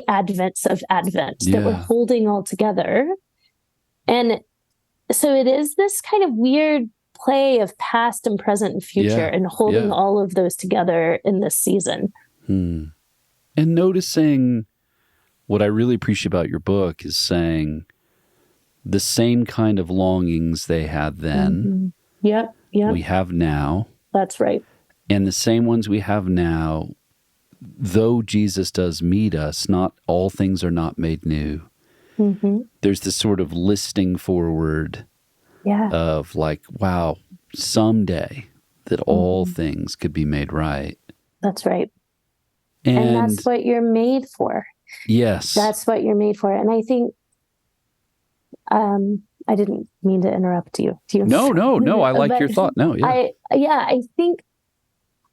Speaker 4: advents of Advent that we're holding all together. And so it is this kind of weird play of past and present and future, and holding all of those together in this season.
Speaker 1: And noticing, what I really appreciate about your book is saying the same kind of longings they had then, we have now.
Speaker 4: That's right.
Speaker 1: And the same ones we have now, though Jesus does meet us, not all things are not made new. There's this sort of listing forward of wow, someday that all things could be made right.
Speaker 4: That's right. And that's what you're made for.
Speaker 1: Yes.
Speaker 4: That's what you're made for. And I think, I didn't mean to interrupt you.
Speaker 1: No. I like your thought. No, yeah.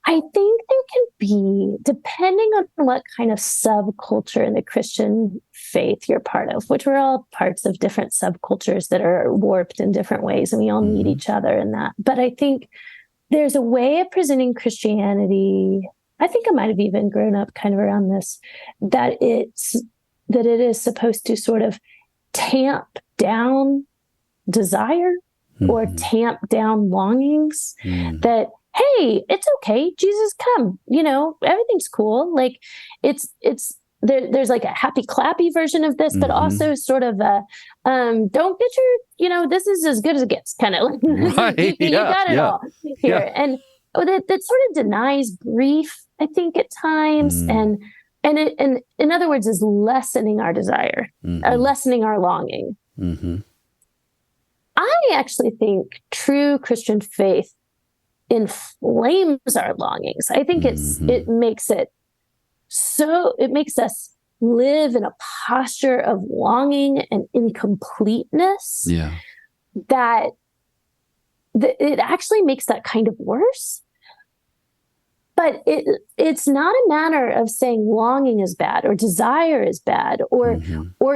Speaker 4: I think there can be, depending on what kind of subculture in the Christian faith you're part of, which we're all parts of different subcultures that are warped in different ways, and we all need each other in that. But I think there's a way of presenting Christianity, I think I might have even grown up kind of around this, that it is supposed to sort of tamp down desire or tamp down longings, that hey, it's okay, Jesus come, everything's cool. There's a happy clappy version of this, but also sort of don't get your, this is as good as it gets, kind of
Speaker 1: right.
Speaker 4: you got it all here. And that sort of denies grief, I think, at times. And in other words, is lessening our desire, or lessening our longing. I actually think true Christian faith inflames our longings. I think it makes it it makes us live in a posture of longing and incompleteness.
Speaker 1: Yeah.
Speaker 4: That it actually makes that kind of worse. But it's not a matter of saying longing is bad or desire is bad, or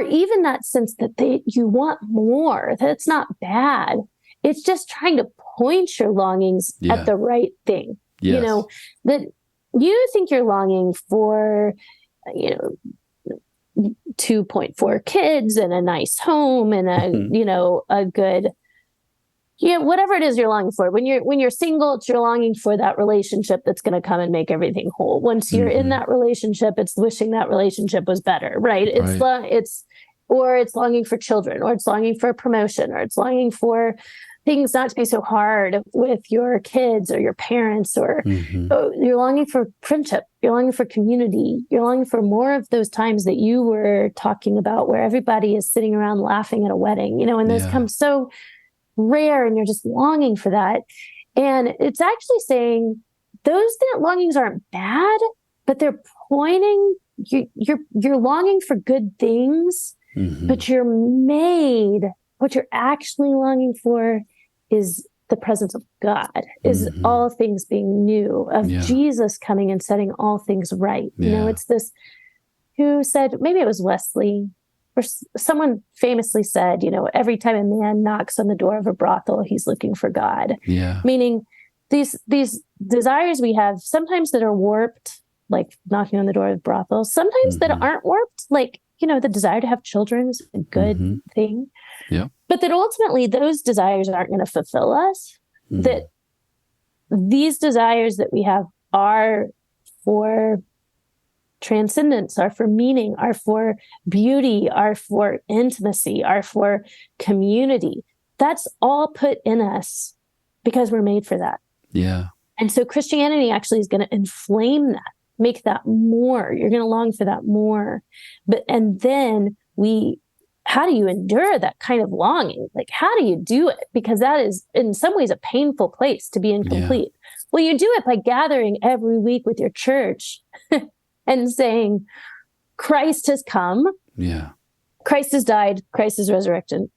Speaker 4: even that sense that you want more. That's not bad. It's just trying to point your longings at the right thing.
Speaker 1: Yes.
Speaker 4: You know, that you think you're longing for, 2.4 kids and a nice home and a good, whatever it is you're longing for. When you're single, you're longing for that relationship that's going to come and make everything whole. Once you're in that relationship, it's wishing that relationship was better, right? It's longing for children, or it's longing for a promotion, or it's longing for things not to be so hard with your kids or your parents, or you're longing for friendship, you're longing for community, you're longing for more of those times that you were talking about where everybody is sitting around laughing at a wedding, and those come so rare, and you're just longing for that. And it's actually saying those longings aren't bad, but they're pointing, you're longing for good things, but what you're actually longing for is the presence of God, is all things being new, of Jesus coming and setting all things right. It's this, who said, maybe it was Wesley, or someone famously said, every time a man knocks on the door of a brothel, he's looking for God. Yeah. Meaning these desires we have, sometimes that are warped, like knocking on the door of a brothel, sometimes that aren't warped, like, the desire to have children is a good thing. Yeah. But that ultimately those desires aren't going to fulfill us. That these desires that we have are for transcendence, are for meaning, are for beauty, are for intimacy, are for community. That's all put in us because we're made for that. Yeah. And so Christianity actually is going to inflame that, make that more. You're going to long for that more. And then how do you endure that kind of longing? Like, how do you do it? Because that is in some ways a painful place to be incomplete. Yeah. Well, you do it by gathering every week with your church and saying, Christ has come. Yeah. Christ has died. Christ is resurrected.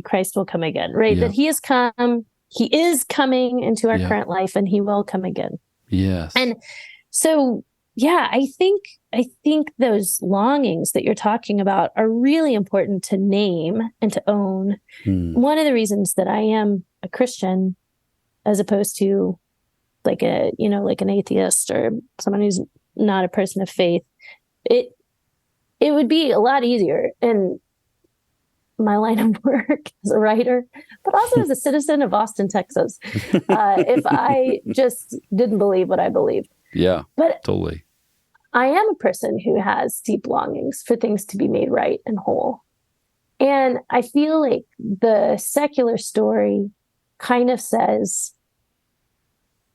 Speaker 4: Christ will come again, right? Yeah. That he has come. He is coming into our current life, and he will come again. Yes. And so, I think those longings that you're talking about are really important to name and to own. One of the reasons that I am a Christian, as opposed to like an atheist or someone who's not a person of faith, it would be a lot easier in my line of work as a writer, but also as a citizen of Austin, Texas, if I just didn't believe what I believed. Yeah, but totally. I am a person who has deep longings for things to be made right and whole. And I feel like the secular story kind of says,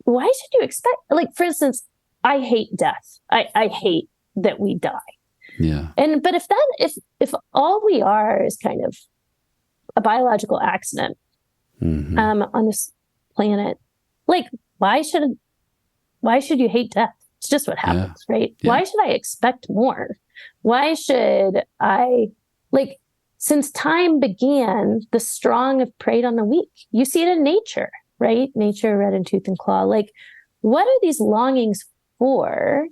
Speaker 4: why should you expect, like, for instance, I hate death. I hate that we die. Yeah. But if all we are is kind of a biological accident on this planet, like, why should you hate death? It's just what happens, right? Yeah. Why should I expect more? Why should I, since time began, the strong have preyed on the weak. You see it in nature, right? Nature, red in tooth and claw. Like, what are these longings for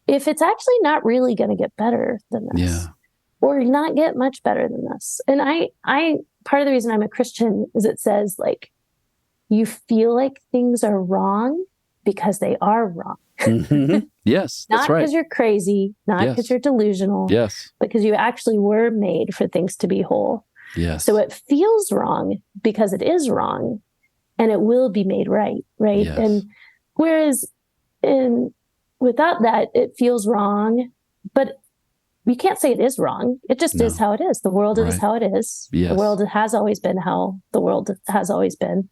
Speaker 4: if it's actually not really going to get better than this or not get much better than this? And I part of the reason I'm a Christian is it says, like, you feel like things are wrong because they are wrong. Yes, that's right. Not because you're crazy, not because you're delusional, but because you actually were made for things to be whole. Yes. So it feels wrong because it is wrong, and it will be made right, right? Yes. And whereas without that, it feels wrong, but you can't say it is wrong. It just is how it is. The world is how it is. Yes. The world has always been how the world has always been.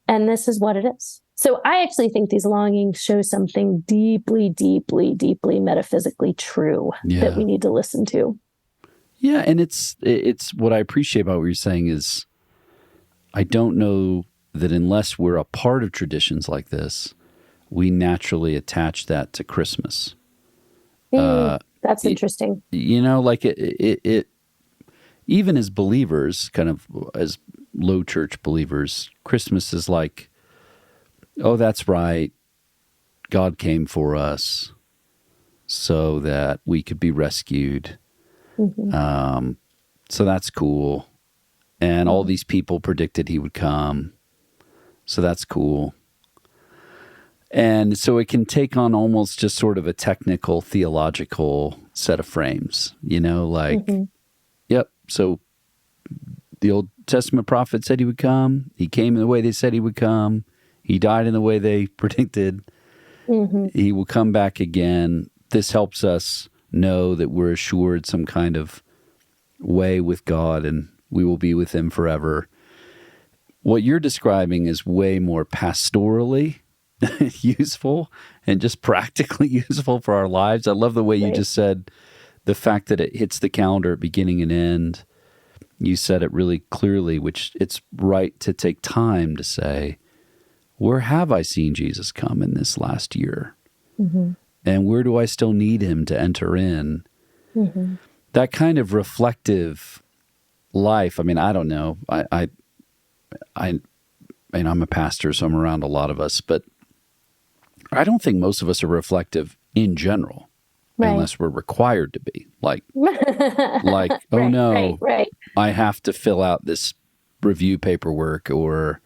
Speaker 4: And this is what it is. So I actually think these longings show something deeply, deeply, deeply metaphysically true that we need to listen to.
Speaker 1: Yeah, and it's what I appreciate about what you're saying is I don't know that unless we're a part of traditions like this, we naturally attach that to Christmas.
Speaker 4: That's interesting.
Speaker 1: Like it even as believers, kind of as low church believers, Christmas is like, oh, that's right. God came for us so that we could be rescued. Mm-hmm. So that's cool. And all these people predicted he would come. So that's cool. And so it can take on almost just sort of a technical, theological set of frames, yep. So the Old Testament prophet said he would come. He came in the way they said he would come. He died in the way they predicted. Mm-hmm. He will come back again. This helps us know that we're assured some kind of way with God and we will be with him forever. What you're describing is way more pastorally useful and just practically useful for our lives. I love the way you just said the fact that it hits the calendar at beginning and end. You said it really clearly, which it's right to take time to say, where have I seen Jesus come in this last year? Mm-hmm. And where do I still need him to enter in? Mm-hmm. That kind of reflective life. I mean, I don't know. I'm a pastor, so I'm around a lot of us, but I don't think most of us are reflective in general, unless we're required to be. Like, oh no, I have to fill out this review paperwork, or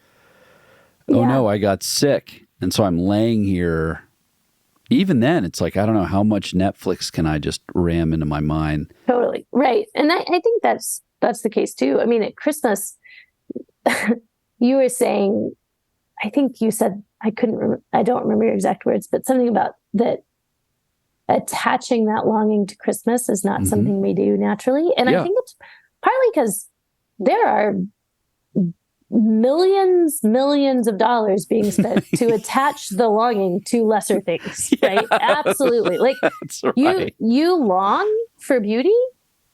Speaker 1: oh no, I got sick, and so I'm laying here. Even then, it's like, I don't know, how much Netflix can I just ram into my mind? Totally.
Speaker 4: Right. And I think that's the case too. I mean, at Christmas, you were saying, I think you said, I don't remember your exact words, but something about that attaching that longing to Christmas is not something we do naturally. And I think it's partly because there are millions of dollars being spent to attach the longing to lesser things, right? Absolutely. Like you long for beauty.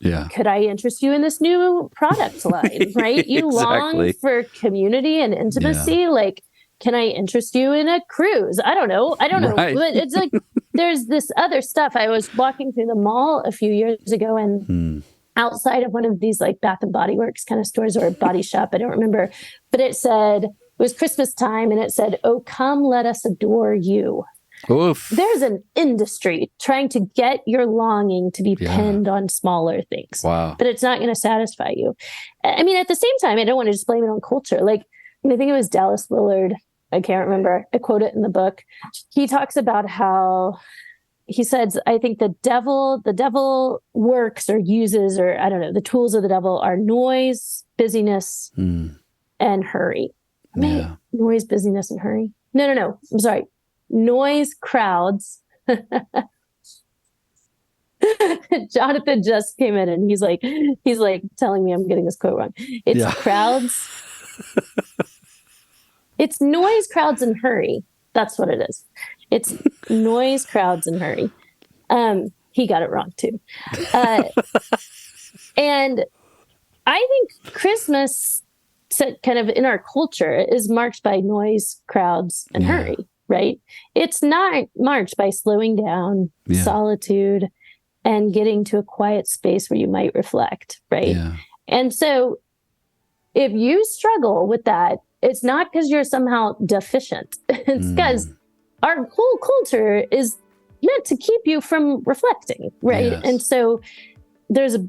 Speaker 1: Yeah.
Speaker 4: Could I interest you in this new product line, right? You long for community and intimacy. Yeah. Like, can I interest you in a cruise? I don't know. But it's like, there's this other stuff. I was walking through the mall a few years ago and outside of one of these like Bath and Body Works kind of stores or a body shop, I don't remember, but it was Christmas time and it said, "Oh, come, let us adore you."
Speaker 1: Oof.
Speaker 4: There's an industry trying to get your longing to be pinned on smaller things.
Speaker 1: Wow.
Speaker 4: But it's not going to satisfy you. I mean, at the same time, I don't want to just blame it on culture. Like, I think it was Dallas Willard. I can't remember. I quote it in the book. He talks about how he says, I think the devil works or uses, or I don't know, the tools of the devil are noise, busyness, and hurry. Noise, busyness, and hurry. No. I'm sorry. Noise, crowds. Jonathan just came in and he's like telling me I'm getting this quote wrong. It's crowds. It's noise, crowds, and hurry. That's what it is. It's noise, crowds, and hurry. He got it wrong too. And I think Christmas, kind of in our culture, is marked by noise, crowds, and hurry, right? It's not marked by slowing down, solitude, and getting to a quiet space where you might reflect, right? Yeah. And so if you struggle with that, it's not because you're somehow deficient. It's because our whole culture is meant to keep you from reflecting, right? Yes. And so there's a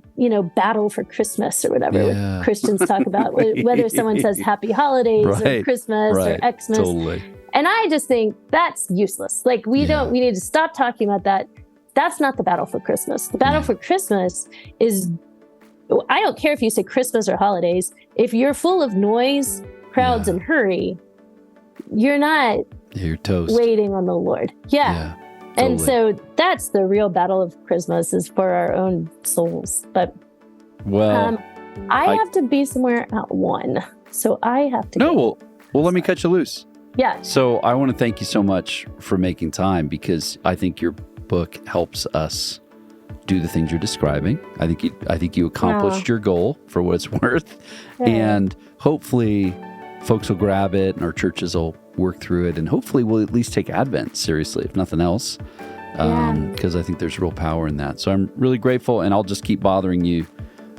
Speaker 4: battle for Christmas or whatever Christians talk about, whether someone says happy holidays or Christmas or Xmas. Totally. And I just think that's useless. Like we need to stop talking about that. That's not the battle for Christmas. The battle for Christmas is, I don't care if you say Christmas or holidays, if you're full of noise, crowds, and hurry, you're toast. Waiting on the Lord. Yeah. Totally. And so that's the real battle of Christmas, is for our own souls. But I have to be somewhere at 1. So I have to
Speaker 1: well, let me cut you loose.
Speaker 4: Yeah.
Speaker 1: So I want to thank you so much for making time, because I think your book helps us do the things you're describing. I think you accomplished your goal, for what it's worth. And hopefully folks will grab it and our churches will work through it, and hopefully we'll at least take Advent seriously, if nothing else. because I think there's real power in that. So I'm really grateful, and I'll just keep bothering you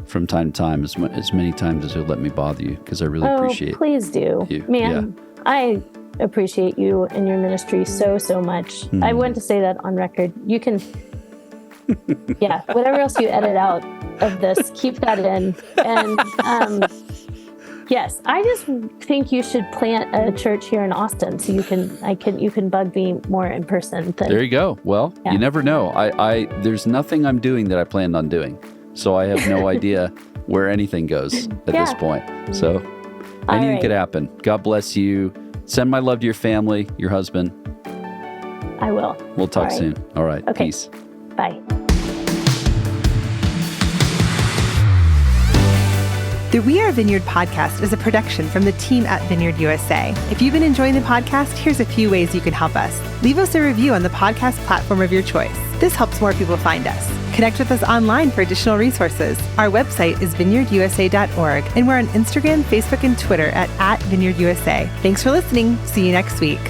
Speaker 1: from time to time, as many times as you'll let me bother you, because I really appreciate
Speaker 4: please do.
Speaker 1: you.
Speaker 4: Man, I appreciate you and your ministry so much. I want to say that on record. You can, whatever else you edit out of this, keep that in. And yes, I just think you should plant a church here in Austin, so you can bug me more in person.
Speaker 1: There you go. Well, you never know. I there's nothing I'm doing that I planned on doing, so I have no idea where anything goes at this point. So anything could happen. God bless you. Send my love to your family, your husband.
Speaker 4: I will.
Speaker 1: We'll talk soon. All right.
Speaker 4: Okay.
Speaker 1: Peace.
Speaker 4: Bye.
Speaker 5: The We Are Vineyard podcast is a production from the team at Vineyard USA. If you've been enjoying the podcast, here's a few ways you can help us. Leave us a review on the podcast platform of your choice. This helps more people find us. Connect with us online for additional resources. Our website is vineyardusa.org, and we're on Instagram, Facebook, and Twitter at VineyardUSA. Thanks for listening. See you next week.